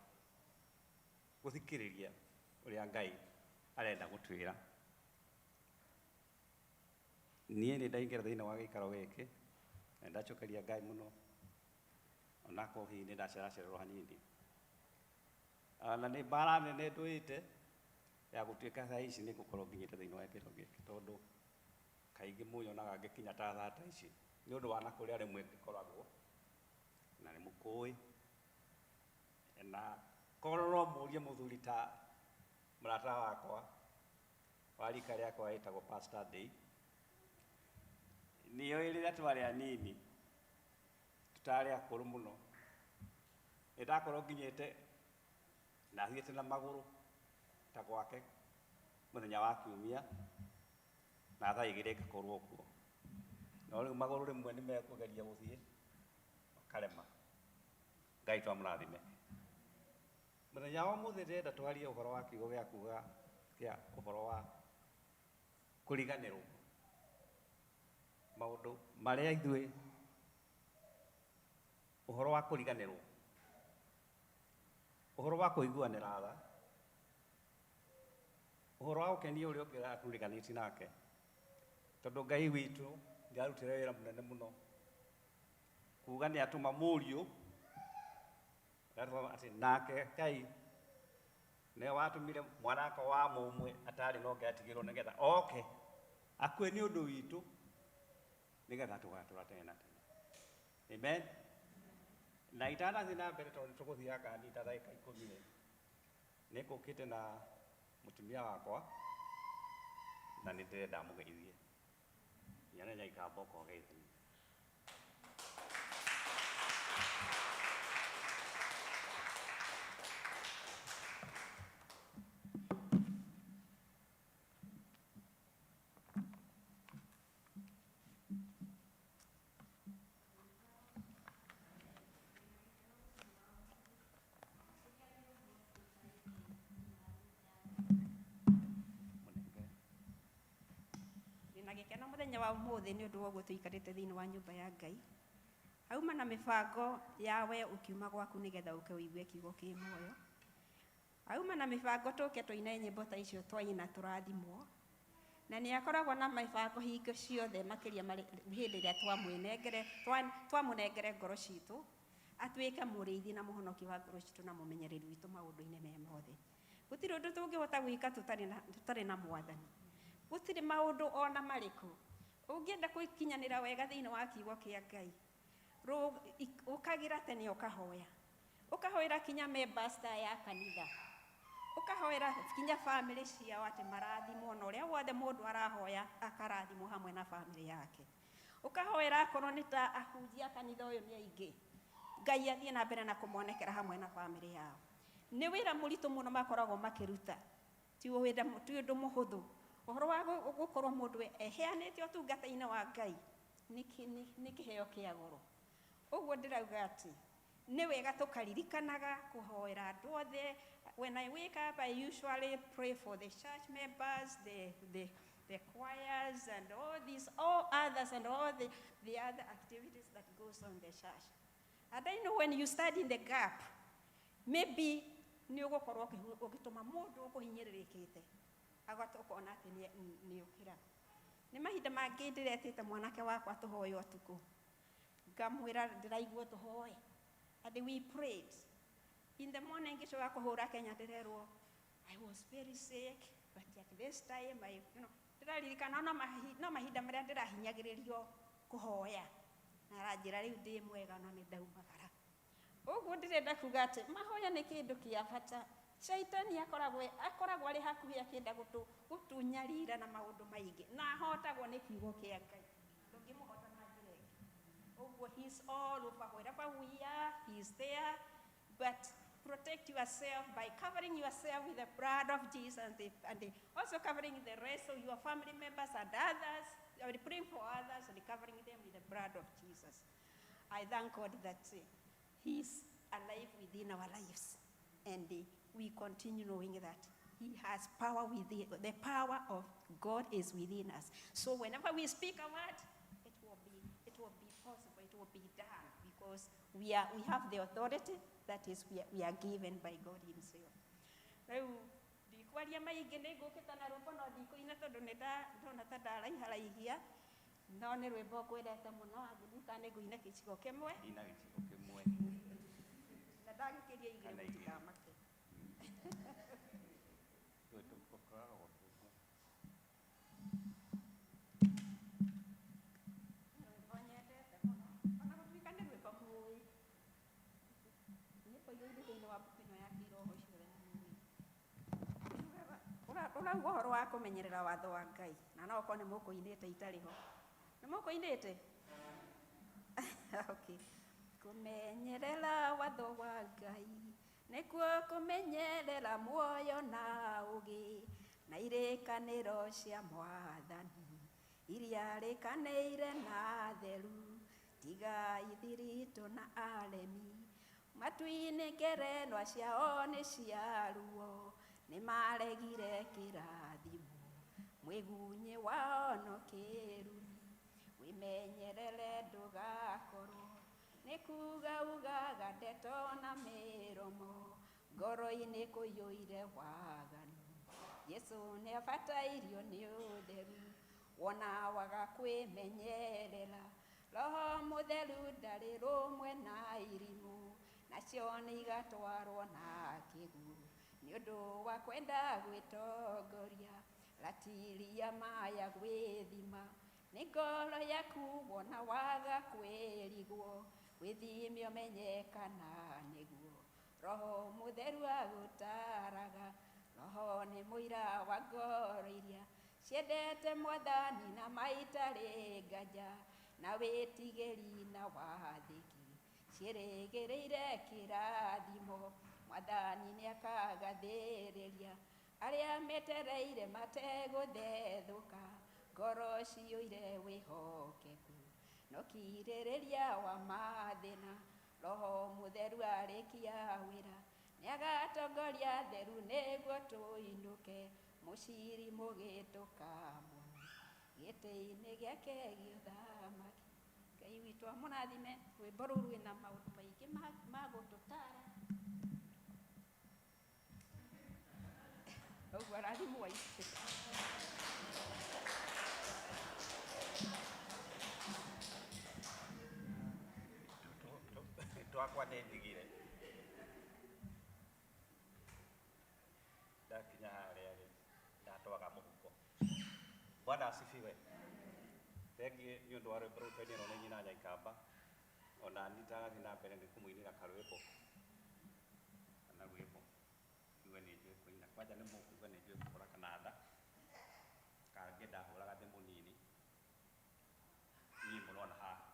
gũthikĩrĩria ũrĩa Ngai arenda gũtwĩra. Niĩ nĩ ndaingĩra thĩinĩ wa gĩikaro gĩkĩ, na ndacokeria Ngai mũno, onakorwo hihi nĩ ndaceracererwo hanini. Na nĩ mbara nene ndũĩte ya gũtuĩka thaa ici nĩ ngũkorwo nginyĩte thĩinĩ wa gĩikaro gĩkĩ, tondũ kaingĩ mũnyonaga ngĩkinya ta thaa ici nĩ ũndũ wa na kũrĩa rĩmwe ngĩkoragwo na nĩ mũkũĩ na kororo murie muthuri ta murata wakwa warika riakwa wetagwo Pastor Day niyo iriria twari anini tutari akuru muno ndakorwo nginyite na thiete na maguru ta gwake muthenya wa kiumia na thaa igiri ngakorwo kuo no riu maguru rimwe ni mekugeria guthie makarema Ngai twamũrathime muthenya wa mũthĩ ndĩrenda twarie ũhoro wa kiugo gĩa kuga kĩa ũhoro wa kũriganĩrwo maũndũ marĩa ithuĩ ũhoro wa kũriganĩrwo ũhoro wa kũiguanĩra tha ũhoro wa gũkenia ũrĩa ũngĩ atũriganĩtie nake tondũ Ngai witũ nĩarutire wĩra mũnene mũno kuga nĩ atũma mũriũ atĩ nake Ngai nĩ watũmire mwanake wa mũmwe atarĩ na ũngĩ atigĩrwo nĩgetha oke akue nĩ ũndũ witũ nĩgetha tũgatũra tene na tene. Amen. Na itanathiĩ na mbere tondũ nĩtũgũthiaga kanitha ndagĩka 10 nĩngũkĩte na mũtumia wakwa na nĩndĩrenda mũgeithie nyana nyaikamba ũkogeithia. Gĩkeno mũthenya wa ũmũthĩ nĩ ũndũ wa ũguo tũikarĩte thĩinĩ wa nyũmba ya Ngai. Auma na mĩbango yawe ũkiuma gwaku nĩgetha ũke ũigue kiugo kĩ muoyo. Auma na mĩbango tũke tũine nyĩmbo ta icio twaina tũrathimwo. Na nĩ akoragwo na mĩbango hingo ciothe makĩria hĩndĩ ĩrĩa twamũnengere ngoro citũ atuĩke mũrĩithi na mũhonoki wa ngoro citũ na mũmenyereri witũ maũndũ-inĩ me mothe. Gũtirĩ ũndũ tũngĩhota gwĩka tũtarĩ na Mwathani. Gũtirĩ maũndũ ona marĩkũ ũngĩenda gũkinyanĩra wega thĩinĩ wa kiugo kĩa Ngai ũkagira tene ũkahoera kinya members ya kanitha ũkahoera kinya family ciao atĩ marathimwo na ũrĩa wothe mũndũ arahoya akarathimwo hamwe na family yake ũkahoera akorwo nĩ ta ahunjia kanitha ũyũ nĩ aingĩ Ngai athiĩ na mbere na kũmonekera hamwe na family yao. Nĩ wĩra mũritũ mũno makoragwo makĩruta ti ũndũ mũhũthũ. Ũhoro wa gũkorwo mũndũ eheanĩte ũtungata-inĩ wa Ngai nĩ kĩheo kĩa goro. Ũguo ndĩrauga atĩ nĩ wega tũkaririkanaga kũhoera andũ othe. When I wake up, I usually pray for the church members, the choirs and all others and all the other activities that goes on in the church. And I know when you stand in the gap, maybe nĩ ũgũkorwo ũgĩtũma mũndũ ũkũhinyĩrĩrĩkĩte agatoka atĩ nĩ ũkĩra. Nĩ mahinda mangĩ ndĩretĩte mwanake wakwa tũhoe ũtukũ ngamwĩra ndĩraigua tũhoe and we prayed. In the morning ngĩcoka kũhũra Kenya ndĩrerwo I was very sick but at this time ndĩraririkana no mahinda marĩa ndĩrahinyagĩrĩrio kũhoya na aranjĩra rĩu ndĩ mwega no nĩ ndaumagara. Ũguo ndĩrenda kuga atĩ mahoya nĩ kĩndũ kĩa bata. Shaitani akoragwo arĩ hakuhĩ akĩenda gũtunyarira na maũndũ maingĩ na ahotagwo nĩ kiugo kĩa Ngai. Ndũngĩmũhota na njĩra ĩngĩ. Ũguo he's all over wherever we are, he's there. But protect yourself by covering yourself with the blood of Jesus and also covering the rest of your family members and others. I will pray for others and covering them with the blood of Jesus. I thank God that he's alive within our lives. And we continue knowing that he has power within. The power of God is within us. So whenever we speak a word, it will be possible. It will be done because we have the authority that is we are given by God himself. Now, ndikwaria maingĩ nĩ ngũkĩta na rwĩmbo no ndikũina tondũ nĩ ndona ta ndaraiharahia no nĩ rwĩmbo ngwendete mũno angĩnduka nĩ ngũina gĩcigo kĩmwe na ndagĩkĩria igĩrĩ mũtikamake. Urauga ũhoro wa kũmenyerera watho wa Ngai. Na no okorwo nĩ mũkũinĩte itarĩ ho. Nĩ mũkũinĩte? Okay. Kũmenyerera watho wa Ngai nĩkuo kũmenyerera muoyo na ũgĩ na irĩkanĩro cia Mwathani iria rĩkanĩire na theru tiga ithiritũ na aremi matu-inĩ ngerenwa ciao nĩ cia ruo nĩ maregire kĩrathimo mwĩgunyi wao no kĩrumi wĩmenyerere ndũgakorwo nĩ kuga ugaga ndeto na mĩromo ngoro-inĩ kũiyũire waganu Yesu nĩ abatairio nĩ ũtheru wona waga kwĩmenyerera Roho Mũtheru ndarĩ rũmwe na irimũ nacio nĩ igatwarwo na kĩguũ nĩ ũndũ wa kwenda gwĩtongoria ratiria maya gwĩthima nĩ ngoro yaku wona waga kwĩrigwo wĩthime ũmenyekana nĩguo Roho Mũtheru agũtaraga Roho nĩ mũira wa ngoro iria ciendete Mwathani na maitarĩ nganja na wĩtigĩri na wathĩki ciĩrĩgĩrĩire kĩrathimo Mwathani nĩ akagathĩrĩria arĩa metereire mategũthethũka ngoro ciyũire wĩhokeku no kirĩrĩria wa mathĩna Roho Mũtheru arĩkia wĩra nĩ agatongoria theru nĩguo tũinũke mũciri mũgĩtũka mũno gĩtĩ-inĩ gĩake gĩũthamaki Ngai witũ amũrathime rwĩmbo rũu rwĩna maũndũ maingĩ ma gũtũtara ũguo arathimwo aitũ twakwa nĩndigire ndakinya harĩa rĩ ndatwaga mũhuko Bwana asifiwe thengiĩ nĩ ũndũ wa rwĩmbo rũu twainĩrwo nĩ nyina Nyaikamba ona niĩ ndagathiĩ na mbere nĩ kũmũinĩra karwĩmbo kana rwĩmbo kiuge nĩ njũĩ kũina kwanja nĩ mũkuga nĩ njũĩ kũhũra kananda kangĩ ndahũraga ndĩ mũnini niĩ mũrona haha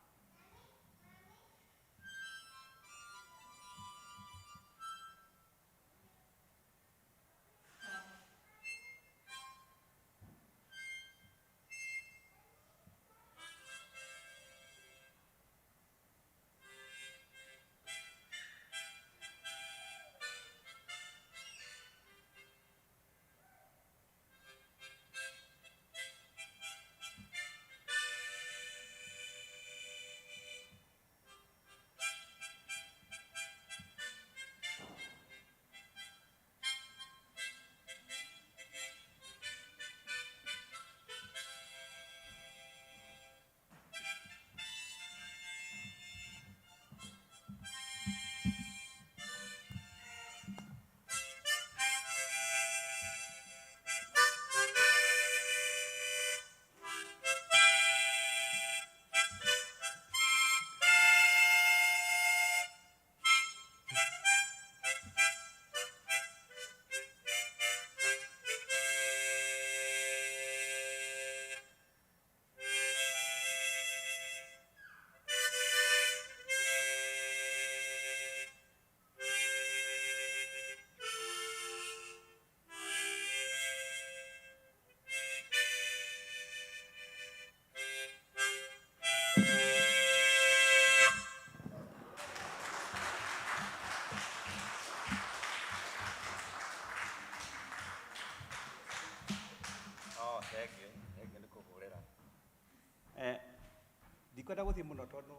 ndikwenda gũthiĩ mũno tondũ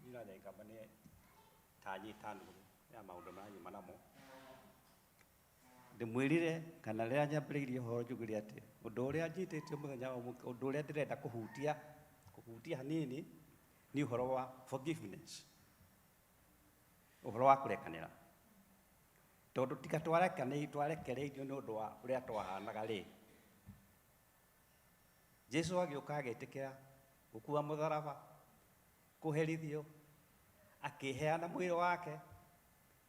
nyina Nyaikamba nĩ tanyita nũgũ ya maũndũ maranyuma namo ndĩmwĩrire kana rĩrĩa nyambĩrĩirie ũhoro njugire atĩ ũndũ ũrĩa njitĩtio mũthenya wa ũmũthĩ ũndũ ũrĩa ndĩrenda kũhutia hanini nĩ ũhoro wa forgiveness ũhoro wa kũrekanĩra tondũ tiga twarekereirio nĩ ũndũ wa ũrĩa twahanaga rĩ Jesũ agĩũka agĩtĩkĩra gũkua mũtharaba kũherithio akĩheana mwĩrĩ wake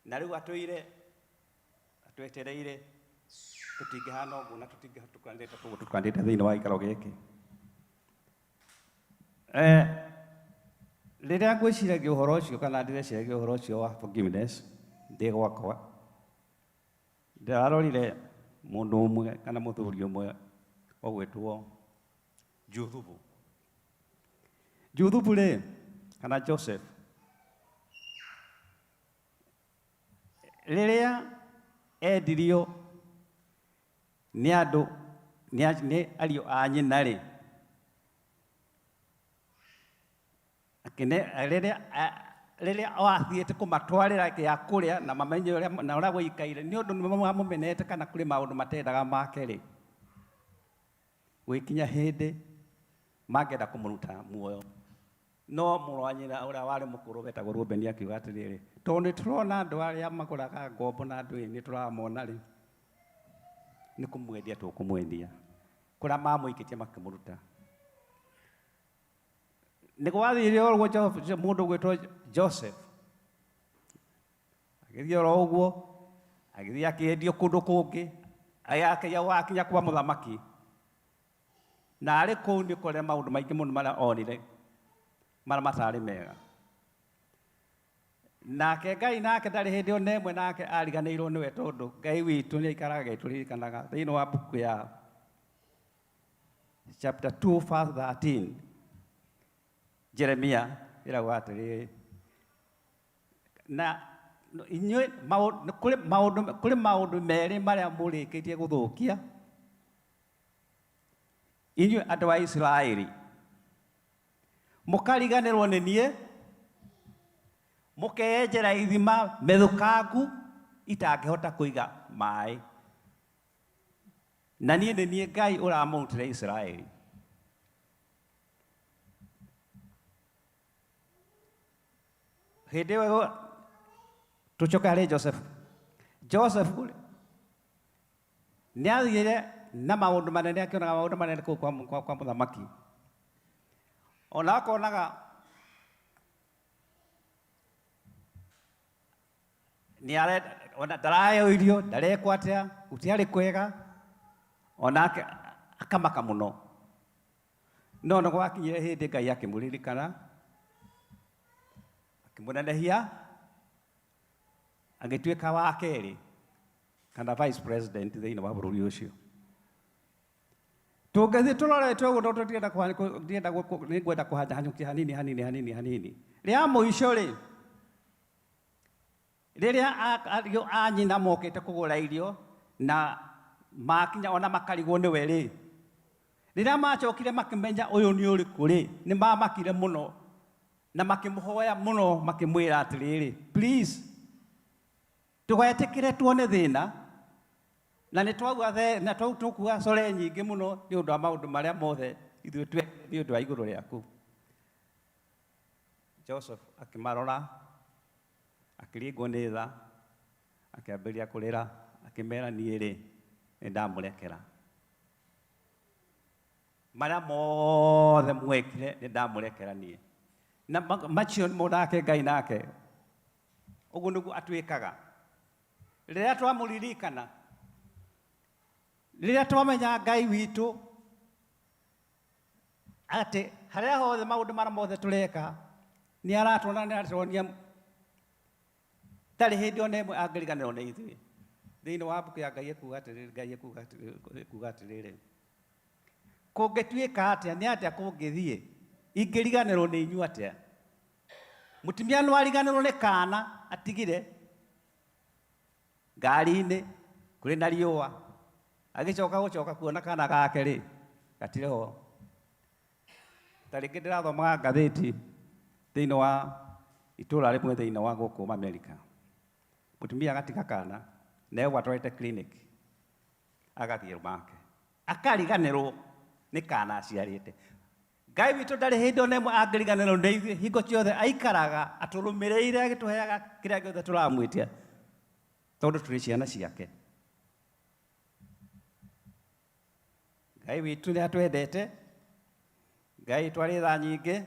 na rĩu atwetereire tutingihana ũguo na tũtikandĩte thĩinĩ wa gĩikaro gĩkĩ. Rĩrĩa ngwĩciragia ũhoro ũcio kana ndĩreciragia ũhoro ũcio wa forgiveness ndĩ gwakwa, ndĩrarorire mũndũ ũmwe kana mũthuri ũmwe wagwĩtwo Juthubu. Juthubu rĩ kana Joseph, rĩrĩa endirio nĩ andũ nĩ ariũ a nyina rĩ, rĩrĩa wathiĩte kũmatwarĩra gĩa kũrĩa na mamenye ũrĩa gũikaire nĩ ũndũ nĩmamũmenete kana kũrĩ maũndũ matendaga make rĩ, gwĩkinya hĩndĩ mangĩenda kũmũruta muoyo. No mũrũ wa nyina ũrĩa warĩ mũkũrũ wetagwo Rubeni akiuga atĩrĩrĩ, tondũ nĩ tũrona andũ arĩa magũraga ngombo na andũ nĩ tũramona rĩ, nĩ kũmwendia tũkũmwendia, kũrĩa mamũikĩtie makĩmũruta. Nĩ gwathire ũguo mũndũ gwĩtwo Joseph agĩthiĩ oro ũguo, agĩthiĩ akĩendio kũndũ kũngĩ, agĩkinya kuba mũthamaki, na arĩ kũu nĩ kũrĩa maũndũ maingĩ mũno marĩa onire marĩa matarĩ mega. Nake Ngai nake ndarĩ hĩndĩ ona ĩmwe nake ariganĩirwo nĩwe, tondũ Ngai witũ nĩ aikaraga agĩtũririkanaga thĩinĩ wa mbuku ya chapter 2 verse 13 Jeremia ĩrauga atĩrĩrĩ, na inyuĩ kũrĩ maũndũ merĩ marĩa mũrĩkĩtie gũthũkia inyuĩ andũ a Isiraeli, mũkariganĩrwo nĩ niĩ, mũkenjera ithima methũkangu itangĩhota kũiga maĩ, na niĩ nĩ niĩ Ngai ũramũrutire Isiraeli. Hĩndĩ ĩyo tũcoke harĩ Joseph nĩ athire na maũndũ manene, akĩonaga maũndũ manene kũu kwa mũthamaki, ona akonaga ona ndaraheo irio, ndarekwo atĩa, gũtiarĩ kwega, ona akamaka mũno. No nĩ gwakinyire hĩndĩ Ngai akĩmũririkana, akĩmũnenehia, agĩtuĩka wa kerĩ kana vice president thĩinĩ wa bũrũri ũcio. Tũngĩthiĩ tũrorete ũguo no nĩngwenda kũhanyũkia hanini. Rĩa mũico rĩ, rĩrĩa ariũ a nyina mokĩte kũgũra irio na makinya ona makarigwo nĩwe rĩ, rĩrĩa macokire makĩmenya ũyũ nĩ ũrĩkũ rĩ, nĩ mamakire mũno na makĩmũhoya mũno, makĩmwĩra atĩrĩrĩ, please tũgetĩkĩre tuone thĩna, na nĩ tũkuga core nyingĩ mũno nĩ ũndũ wa maũndũ marĩa mothe ithuĩ twekire nĩ ũndũ wa igũrũ rĩaku. Joseph akĩmarora, akĩringwo nĩ tha, akĩambĩrĩria kũrĩra, akĩmera niĩ rĩ, nĩ ndamũrekera. Marĩa mothe mwekire nĩ ndamũrekera niĩ. Na macio nake Ngai nake ũguo nĩguo atuĩkaga. Rĩrĩa twamũririkana, rĩrĩa twamenya Ngai witũ atĩ harĩa hothe maũndũ marĩa mothe tũreka nĩ aratuona, nĩ aratuonia ndarĩ hĩndĩ ona ĩmwe angĩriganĩrwo nĩ ithuĩ. Thĩinĩ wa mbuku ya Ngai ekuuga atĩrĩrĩ, kũngĩtuĩka atĩa, nĩ atĩa kũngĩthiĩ ingĩriganĩrwo nĩ inyuĩ atĩa? Mũtumia no ariganĩrwo nĩ kaana atigire ngari-inĩ kũrĩ na riũa, agĩcoka kuona kana gake rĩ, gatirĩ ho. Ta rĩngĩ ndĩrathomaga ngathĩti thĩinĩ wa itũũra rĩmwe thĩinĩ wa gũkũ Amerika, mũtumia agatiga kana na atwarĩte clinic, agathiĩ make akariganĩrwo nĩ kana aciarĩte. Ngai witũ ndarĩ hĩndĩ ona ĩmwe angĩriganĩrwo nĩ ithuĩ, hingo ciothe aikaraga atũrũmĩrĩire, agĩtũheaga kĩrĩa gĩothe tũramwĩtia, tondũ tũrĩ ciana ciake. Ngai witũ nĩ atwendete, Ngai twarĩ tha nyingĩ,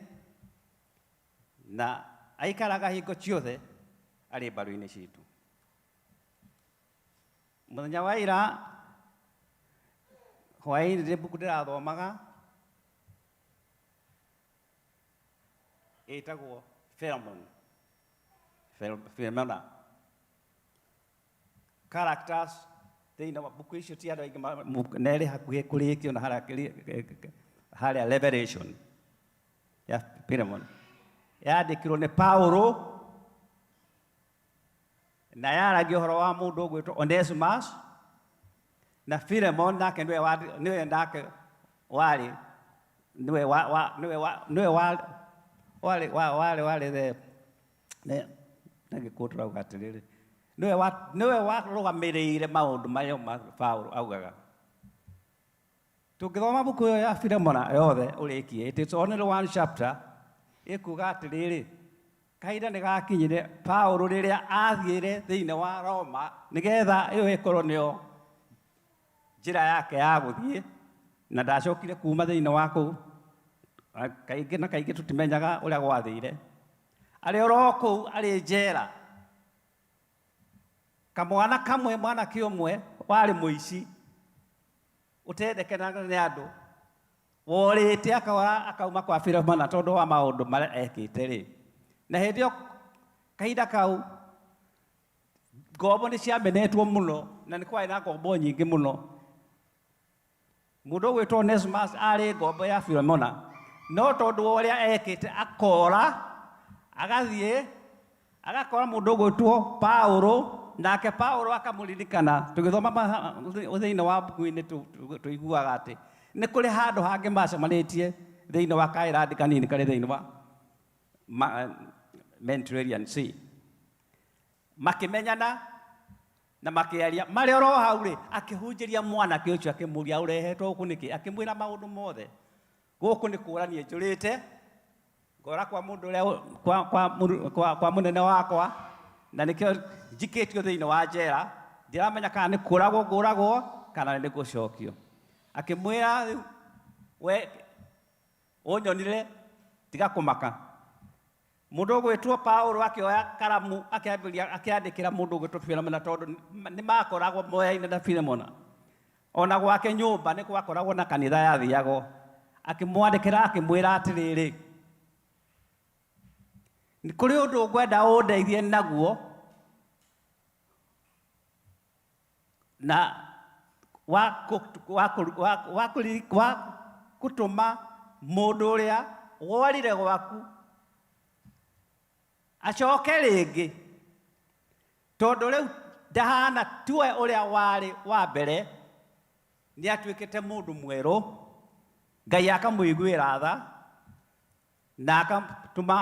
na aikaraga hingo ciothe arĩ mbaru-inĩ citũ. Mũthenya wa ira hwaĩ-inĩ rĩ mbuku ndĩrathomaga ĩtagwo Philomena. Characters thĩinĩ wa mbuku icio ti andũ aingĩ nerĩ hakuhĩ kũrĩkio na harĩa Revelation ya Philemon yandĩkirwo nĩ Paulo na yaragia ũhoro wa mũndũ ũgwĩtwo Onesimus na Philemon nake nĩwe nake warĩ nagĩkũtũrauga atĩrĩrĩ nĩwe warũgamĩrĩire maũndũ marĩa Paulo augaga. Tũngĩthoma mbuku ĩyo ya Philemona yothe ũrĩkie, it is only one chapter, ĩkuga atĩrĩrĩ kahinda nĩ gakinyire Paulo rĩrĩa athiĩre thĩinĩ wa Roma nĩgetha ĩyo ĩkorwo nĩyo njĩra yake ya gũthiĩ, na ndacokire kuma thĩinĩ wa kũu. Kaingĩ na kaingĩ tũtimenyaga ũrĩa gwathĩire. Arĩ oro kũu arĩ njera, kamwana kamwe mwanake ũmwe warĩ mũici ũtendekanaga nĩ andũ worĩte akauma kwa Philemona tondũ wa maũndũ marĩa ekĩte rĩ. Na hĩndĩ ĩyo kahinda kau ngombo nĩ ciamenetwo mũno na nĩ kwarĩ na ngombo nyingĩ mũno. Mũndũ ũgwĩtwo Onesimus arĩ ngombo ya Philemona, no tondũ wa ũrĩa ekĩte akora agathiĩ agakora mũndũ ũgwĩtwo Paulo, nake Paulo akamũririkana. Tũgĩthoma thĩinĩ wa mbuku-inĩ tũiguaga atĩ nĩ kũrĩ handũ hangĩ macemanĩtie thĩinĩ wa kaĩrandi kanini karĩ thĩinĩ wa Mediterranean Sea, makĩmenyana na makĩaria. Marĩ oro hau rĩ akĩhunjĩria mwanake ũcio akĩmũria ũrehetwo gũkũ nĩkĩ, akĩmwĩra maũndũ mothe. Gũkũ nĩ kũũrania njũrĩte ngora kwa mũndũ ũrĩa kwa mũnene wakwa, na nĩkĩo njikĩtio thĩinĩ wa njera, ndiramenya kana nĩ kũũragwo ngũragwo kana nĩ gũcokio. Akĩmwĩra rĩu we ũnyonire tiga kũmaka. Mũndũ ũgwĩtwo Paulo akĩoya karamu akĩandĩkĩra mũndũ ũgwĩtwo Philemona, tondũ nĩ makoragwo moyaine na Philemona. Ona gwake nyũmba nĩ gwakoragwo na kanitha yathiagwo. Akĩmwandĩkĩra akĩmwĩra atĩrĩrĩ, nĩ kũrĩ ũndũ ngwenda ũndeithie naguo, na wa gũtũma mũndũ ũrĩa worire gwaku acoke rĩngĩ, tondũ rĩu ndahana tuwe ũrĩa warĩ wa mbere, nĩ atuĩkĩte mũndũ mwerũ. Ngai akamũiguĩra tha na akamũtũma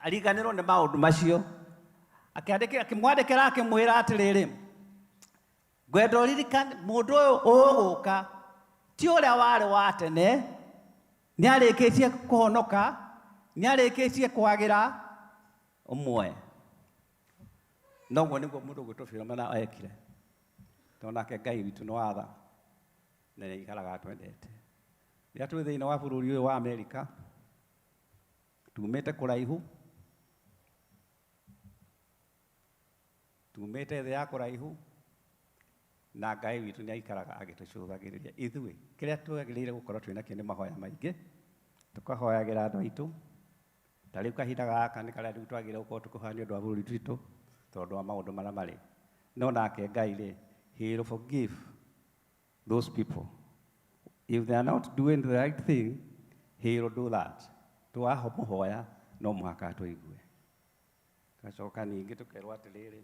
ariganĩrwo nĩ maũndũ macio. Akĩmwandĩkĩra akĩmwĩra atĩrĩrĩ, ngwenda ũririkane mũndũ ũyũ ũgũka ti ũrĩa warĩ wa tene, nĩ arĩkĩtie kũhonoka, nĩ arĩkĩtie kwagĩra ũmwe. Noguo nĩguo mũndũ ũgwĩtwo Philemona ekire, tondũ nake Ngai witũ nĩ wa tha na nĩ aikaraga atwendete. Rĩrĩa twĩ thĩinĩ wa bũrũri ũyũ wa Amerika, tumĩte kũraihu, tumĩte thĩ ya kũraihu, na Ngai witũ nĩ aikaraga agĩtũcũthagĩrĩria ithuĩ. Kĩrĩa twagĩrĩire gũkorwo twĩnakĩo nĩ mahoya maingĩ, tũkahoyagĩra andũ aitũ. Ta rĩu kahinda gaka nĩ karĩa rĩu twagĩrĩire gũkorwo tũkĩhoya nĩ ũndũ wa bũrũri witũ tondũ wa maũndũ marĩa marĩ. No nake Ngai rĩ, he will forgive those people. If they are not doing the right thing, he will do that. Twamũhoya no mũhaka tũigue. Gacoka ningĩ tũkerwo atĩrĩrĩ,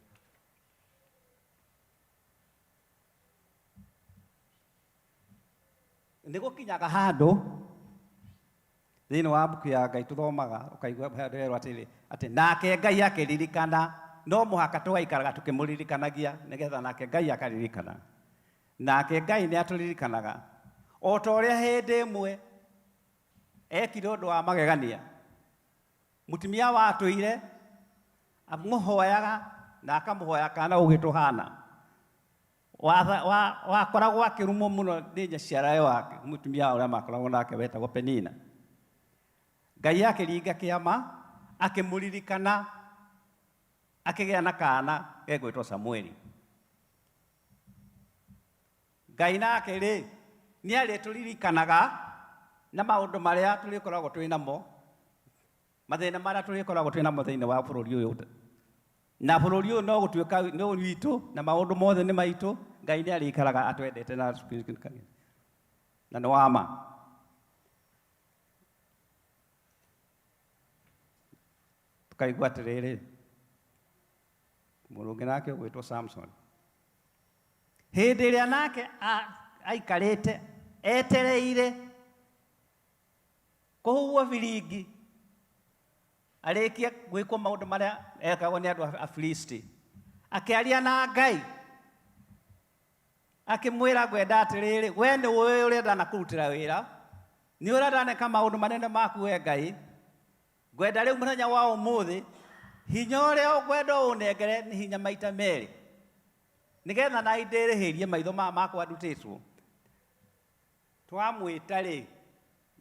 nĩ gũkinyaga handũ thĩinĩ wa mbuku ya Ngai tũthomaga ũkaigua handũ atĩrĩ atĩ nake Ngai akĩririkana, no mũhaka tũgaikaraga tũkĩmũririkanagia nĩgetha nake Ngai akaririkana. Nake Ngai nĩ atũririkanaga o ta ũrĩa hĩndĩ ĩmwe ekire ũndũ wa magegania. Mũtumia watũire amũhoyaga na akamũhoya kana ũgĩtũ Hana, wakoragwo akĩrumwo mũno nĩ nyaciarawe wake, mũtumia ũrĩa makoragwo nake wetagwo Penina. Ngai akĩringa kĩama akĩmũririkana, akĩgĩa na kana gegwĩtwo Samueli. Ngai nake rĩ nĩ arĩtũririkanaga na maũndũ marĩa tũrĩkoragwo twĩ namo, mathĩna marĩa tũrĩkoragwo twĩ namo thĩinĩ wa bũrũri ũyũ. Na bũrũri ũyũ no gũtuĩka nĩ witũ na maũndũ mothe nĩ maitũ, Ngai nĩ arĩikaraga atwendete na nĩ wa ma. Tukaigua atĩrĩrĩ, mũndũ ũngĩ nake ũgwĩtwo Samson, hĩndĩ ĩrĩa nake aikarĩte etereire kũhuhwo biringi arĩkie gwĩkwo maũndũ marĩa ekagwo nĩ andũ a Filisti, akĩaria na Ngai akĩmwĩra ngwenda atĩrĩrĩ, we nĩ ũĩ ũrĩa ndanakũrutĩra wĩra, nĩ ũrĩa ndaneka maũndũ manene maku we Ngai, ngwenda rĩu mũthenya wa ũmũthĩ hinya ũrĩa ũkwenda ũnengere nĩ hinya maita merĩ, nĩgetha na ndĩrĩhĩrie maitho makwa ndutĩtwo. Twamwĩta rĩ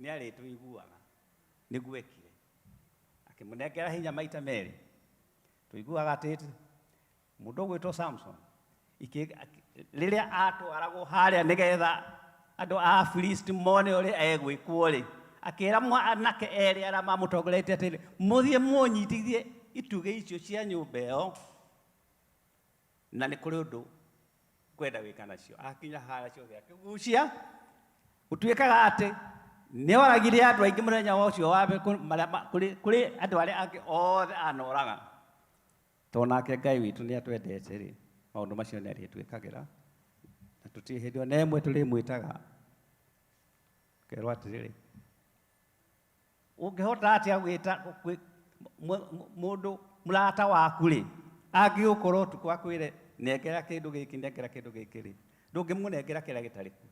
nĩ arĩtũiguaga, nĩguo ekire, akĩmũnengera hinya maita merĩ. Tũiguaga atĩ mũndũ ũgwĩtwo Samson rĩrĩa atwaragwo harĩa nĩgetha andũ a Filisti mone ũrĩa egwĩkwo rĩ, akĩra anake erĩ arĩa mamũtongoretie atĩrĩ, mũthiĩ mũnyitithie itugĩ icio cia nyũmba ĩyo, na nĩ kũrĩ ũndũ ngwenda wĩka nacio. Akinya harĩa ciothe akĩgucia, gũtuĩkaga atĩ nĩ oragire andũ aingĩ mũthenya ũcio wa mbere kũrĩ andũ arĩa angĩ othe anoraga. Tondũ nake Ngai witũ nĩ atwendete rĩ, maũndũ macio nĩ arĩtwĩkagĩra, na tũtirĩ hĩndĩ ona ĩmwe tũrĩmwĩtaga. Kerwo atĩrĩrĩ, ũngĩhota atĩa gwĩta mũndũ mũrata waku rĩ, angĩgũkorwo ũtukũ akwĩre nengera kĩndũ gĩkĩ, nengera kĩndũ gĩkĩ rĩ, ndũngĩmũnengera kĩrĩa gĩtarĩ kuo.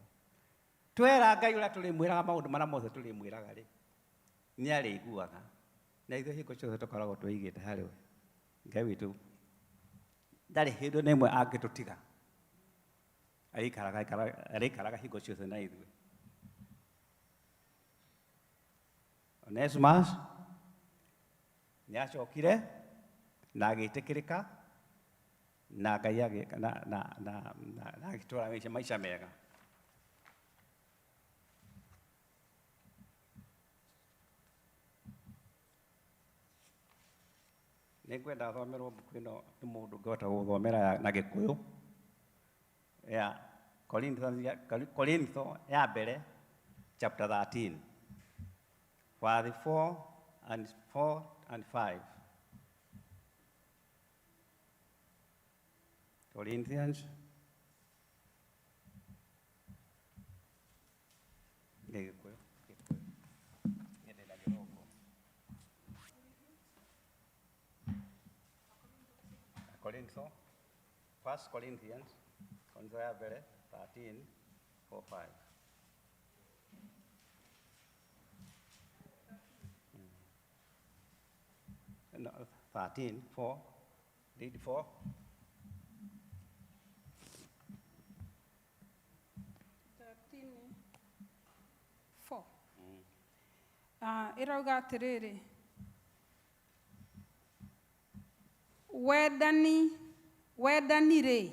Twera Ngai ũrĩa tũrĩmwĩraga maũndũ marĩa mothe tũrĩmwĩraga rĩ, nĩ arĩiguaga, na ithuĩ hingo ciothe tũkoragwo twĩigĩte harĩ we. Ngai witũ ndarĩ hĩndĩ na ĩmwe angĩtũtiga, arĩikaraga hingo ciothe na ithuĩ. Onesimus nĩ acokire na agĩtĩkĩrĩka na Ngai agĩtũra maica mega. Nĩ ngwenda thomerwo mbuku ĩno nĩ mũndũ ũngĩhota gũthomera na Gĩkũyũ ya Korintho ya mbere chapter 13 verse 4 and 5. Corinthians Gĩkũyũ Corintho, 1 Corinthians, Korintho ya mbere 13, 4, 5. No, 13, 4. Read 4. Ĩrauga atĩrĩrĩ, wendani rĩ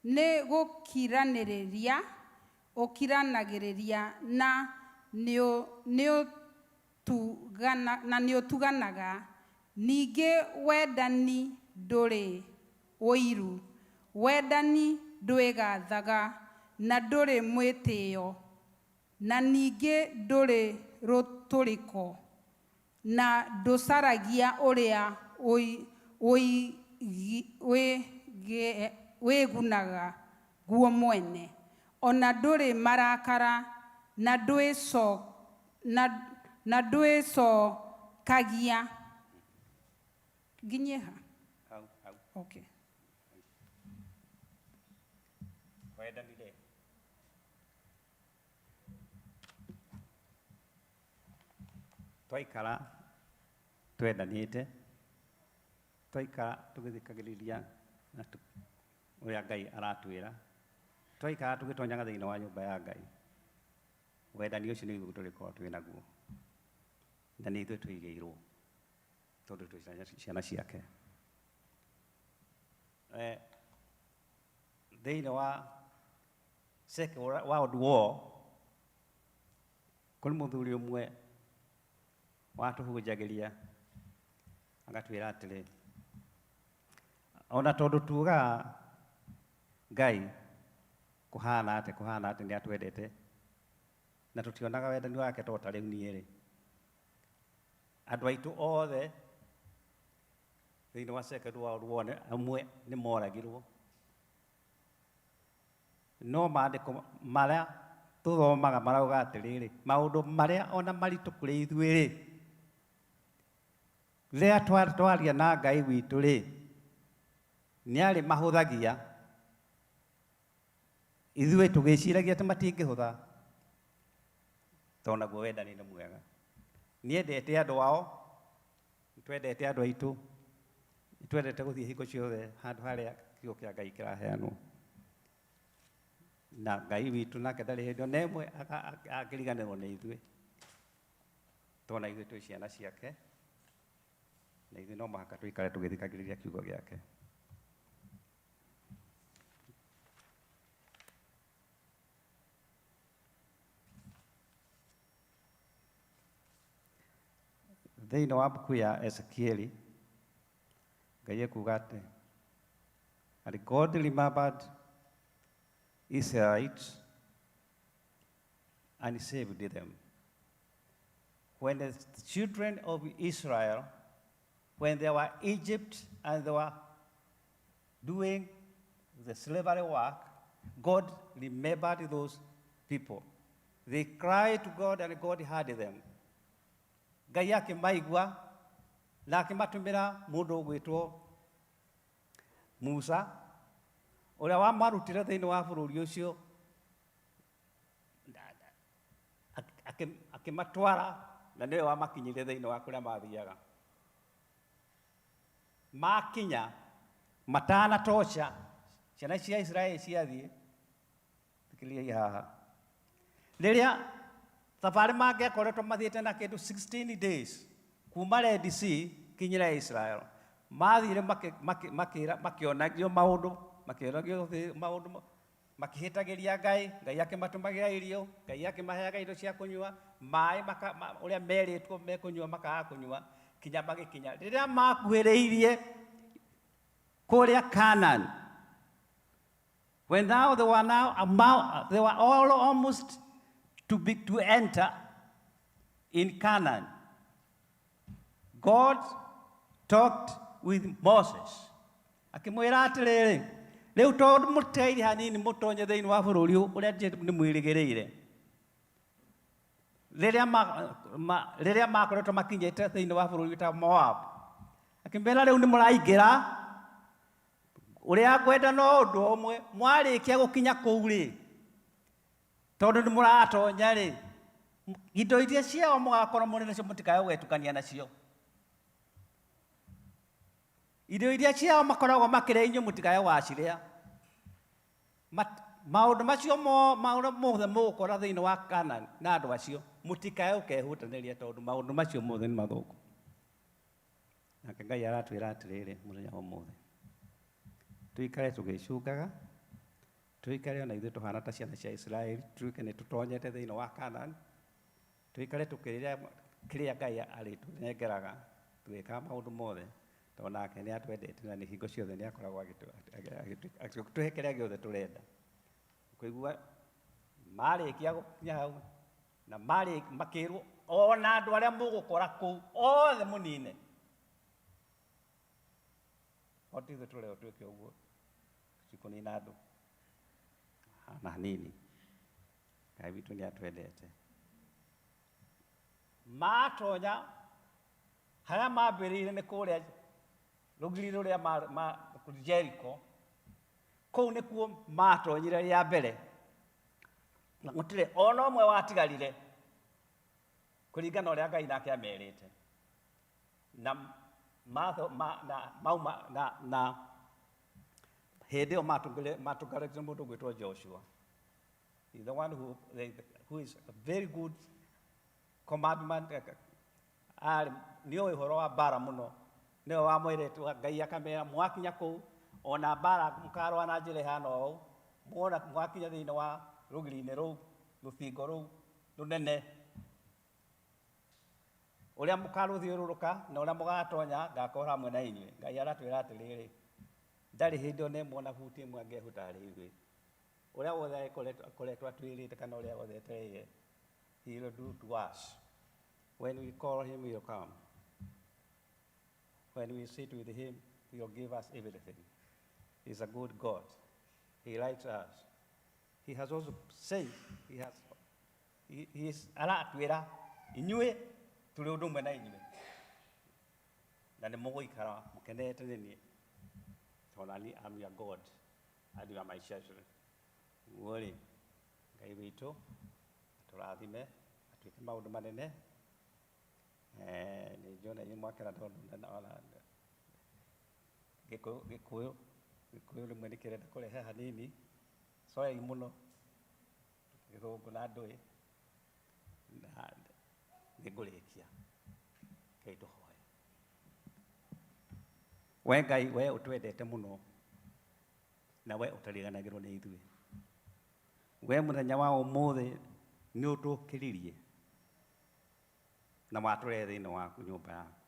nĩ gũkiranĩrĩria, ũkiranagĩrĩria na nĩ ũtuganaga. Ningĩ wendani ndũrĩ ũiru, wendani ndwĩgathaga na ndũrĩ mwĩtĩo, na ningĩ ndũrĩ rũtũrĩko, na ndũcaragia ũrĩa wĩgunaga guo mwene, ona ndũrĩ marakara na ndwĩcokagia. Nginyie ha? Okay. Wendanire twaikara twendanĩte, twaikara tũgĩthikagĩrĩria na ũrĩa Ngai aratwĩra, twaikara tũgĩtonyaga thĩinĩ wa nyũmba ya Ngai. Wendani ũcio nĩ ithuĩ tũrĩkorwo twĩ naguo, na nĩ ithuĩ twĩigĩirwo tondũ twĩ ciana ciake. Thĩinĩ wa Second World War, kuri muthuri umwe watuhunjagiria agatwira atiri ona tondu tuga Ngai kuhana ati ni atwendete na tutionaga wendani wake tota riu niiri andu aitu othe thiini wa Second World War amwe ni moragirwo no maandiko maria tuthomaga marauga atiriri maundu maria ona maritu kuri ithuiri ria twaria na Ngai witu ri niari mahuthagia ithuĩ tũgĩciragia atĩ matingĩhũtha tondũ naguo wendani nĩ mwega. Niĩ endete andũ ao, twendete andũ aitũ, twendete gũthiĩ hingo ciothe handũ harĩa kiugo kĩa Ngai kĩraheanwo. Na Ngai witũ nake ndarĩ hĩndĩ ona ĩmwe akĩriganĩrwo nĩ ithuĩ tondũ na ithuĩ twĩ ciana ciake na ithuĩ no mũhaka tũikare tũgĩthikagĩrĩria kiugo gĩake. Thĩinĩ wa mbuku ya Ezekieli, Ngai ekuuga atĩ, and God remembered Israelites and saved them. When the children of Israel, when they were in Egypt and they were doing the slavery work, God remembered those people. They cried to God and God heard them. Ngai akĩmaigua na akĩmatũmĩra mũndũ ũgwĩtwo Musa ũrĩa wamarutire thĩinĩ wa bũrũri ũcio akĩmatwara na nĩwe wamakinyire thĩinĩ wa kũrĩa mathiaga. Makinya matanatoca ciana cia Israeli ciathiĩ thikĩrĩriai haha rĩrĩa thabarĩ mangĩakoretwo mathiĩte na kĩndũ 16 days kuma Red Sea kinyĩra Israel, mathire makĩonagio maũndũ makĩhĩtagĩria Ngai, Ngai akĩmatũmagĩra irio, Ngai akĩmaheaga indo cia kũnyua, maĩ ũrĩa merĩtwo mekũnyua makaga kũnyua kinya magĩkinya rĩrĩa makuhĩrĩirie kũrĩa Canaan. When now they were all almost to enter in Canaan, God talked with Moses. Akĩmwĩra atĩrĩrĩ, rĩu tondũ mũteithie hanini mũtonye thĩinĩ wa bũrũri ũrĩa nĩ mwĩrĩgĩrĩire. Rĩrĩa makoretwo makinyĩte thĩinĩ wa bũrũri ta Moab, akĩmwĩra rĩu nĩ mũraingĩra ũrĩa ngwenda no ũndũ ũmwe, mwarĩkia gũkinya kũu rĩ, tondũ nĩ mũratonya rĩ, indo iria ciao mũgakorwo mũrĩ nacio mũtikae gũgetukania nacio. Indo iria ciao makoragwo makĩrĩa inyuĩ mũtikae gũgacirĩa. Maũndũ macio mothe mũgũkora thĩinĩ wa Canaan na andũ acio mũtikae gũkehutanĩria tondũ maũndũ macio mothe nĩ mathũku. Nake Ngai aratwĩra atĩrĩrĩ mũthenya wa ũmũthĩ, tuikare tũgĩcungaga, tuikare ona ithuĩ tũhana ta ciana cia Israeli, tuike nĩ tũtonyete thĩinĩ wa Canaan, tuikare tũkĩrĩra kĩrĩa Ngai arĩtũnengeraga, twĩkaga maũndũ mothe tondũ nake nĩ atwendete na nĩ hingo ciothe nĩ akoragwo agĩtũhe kĩrĩa gĩothe tũrenda. Kũigua marĩkia gũkinya hau na makĩrwo ona andũ arĩa mũgũkora kũu othe mũnine. Otithe tũreo twĩke ũguo cikũnina andũ na hanini. Ngai witũ nĩ atwendete. Matonya harĩa mambĩrĩire nĩ kũrĩa rũgiri rũrĩa Jericho, kũu nĩkuo matonyire rĩa mbere na gũtirĩ ona ũmwe watigarire kũringana ũrĩa Ngai nake amerite. Na mauma na hĩndĩ ĩyo matũngarĩte mũndũ ũgwĩtwo Joshua. He's the one who is a very good commandment. Nĩoĩ ũhoro wa mbara mũno, nĩwe wamwĩrĩtwo Ngai akamera mwakinya kũu ona mbara mũkarũa na njĩra ĩhana ũũ, muona mwakinya thĩinĩ wa rugiri-inĩ rũu rũthingo rũu rũnene ũrĩa mũkarũthiũrũrũka na ũrĩa mũgatonya ngakorwo hamwe na inyuĩ. Ngai aratwĩra atĩrĩrĩ, ndarĩ hĩndĩ ona ĩmwe ona buti ĩmwe angĩehota harĩ ithuĩ. Ũrĩa wothe akoretwo atwĩrĩte kana ũrĩa wothe etereire, he will do to us. When we call him, he will come. When we sit with him, he will give us everything. He is a good God. He likes us. He has also said, he is aratwĩra inyuĩ tũrĩ ũndũ ũmwe na inyuĩ, na nĩ mũgũikara mũkenete nĩ niĩ, tondũ niĩ am your God and you are my children. Guo-rĩ, Ngai witũ atũrathime atuĩke maũndũ manene. Nĩ njona inyuĩ mwakena tondũ Gĩkũyũ rĩmwe nĩ kĩrenda kũrehe hanini, sorry mũno, Gĩthũngũ na Ndũĩ, na nĩngũrĩkia. Ngai tũhoe. We Ngai, we ũtwendete mũno, na we ũtariganagĩrwo nĩ ithuĩ. We mũthenya wa ũmũthĩ nĩ ũtũkĩririe na watũrehe thĩinĩ waku nyũmba yaku,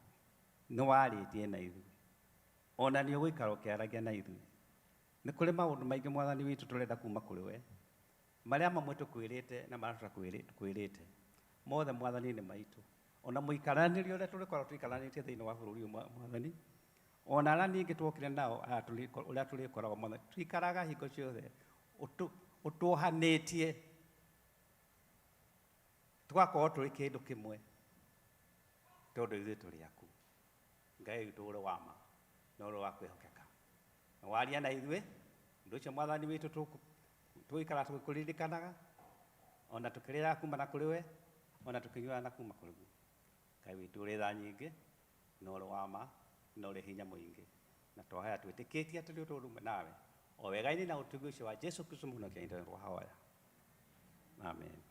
nĩ warĩtie na ithuĩ, ona nĩ ũgũikara ũkĩaragia na ithuĩ. Nĩ kũrĩ maũndũ maingĩ Mwathani witũ tũrenda kuma kũrĩ we, marĩa mamwe tũkwĩrĩte na marĩa tũtakwĩrĩte, mothe Mwathani nĩ maitũ. Ona mũikaranĩrie ũrĩa tũrĩkorwo tũikaranĩtie thĩinĩ wa bũrũri ũyũ Mwathani, ona arĩa ningĩ twokire nao ũrĩa tũrĩkoragwo Mwathani, tuikaraga hingo ciothe ũtuohanĩtie, tũgakorwo tũrĩ kĩndũ kĩmwe, tondũ ithuĩ tũrĩ aku. Ngai witũ ũrĩ wa ma na ũrĩ wa kwĩhokeka, na waria na ithuĩ. Ũndũ ũcio Mwathani witũ tũgĩikara tũgĩkũririkanaga, ona tũkĩrĩra kuma na kũrĩ we, ona tũkĩnyuaga na kuma kũrĩ we. Ngai witũ ũrĩ tha nyingĩ na ũrĩ wa ma na ũrĩ hinya mũingĩ, na twahaya twĩtĩkĩtie atĩ nĩ ũndũ ũmwe nawe, o wega-inĩ na ũtugi ũcio wa Jesũ Kristo mũhonokia witũ twahoya. Amen.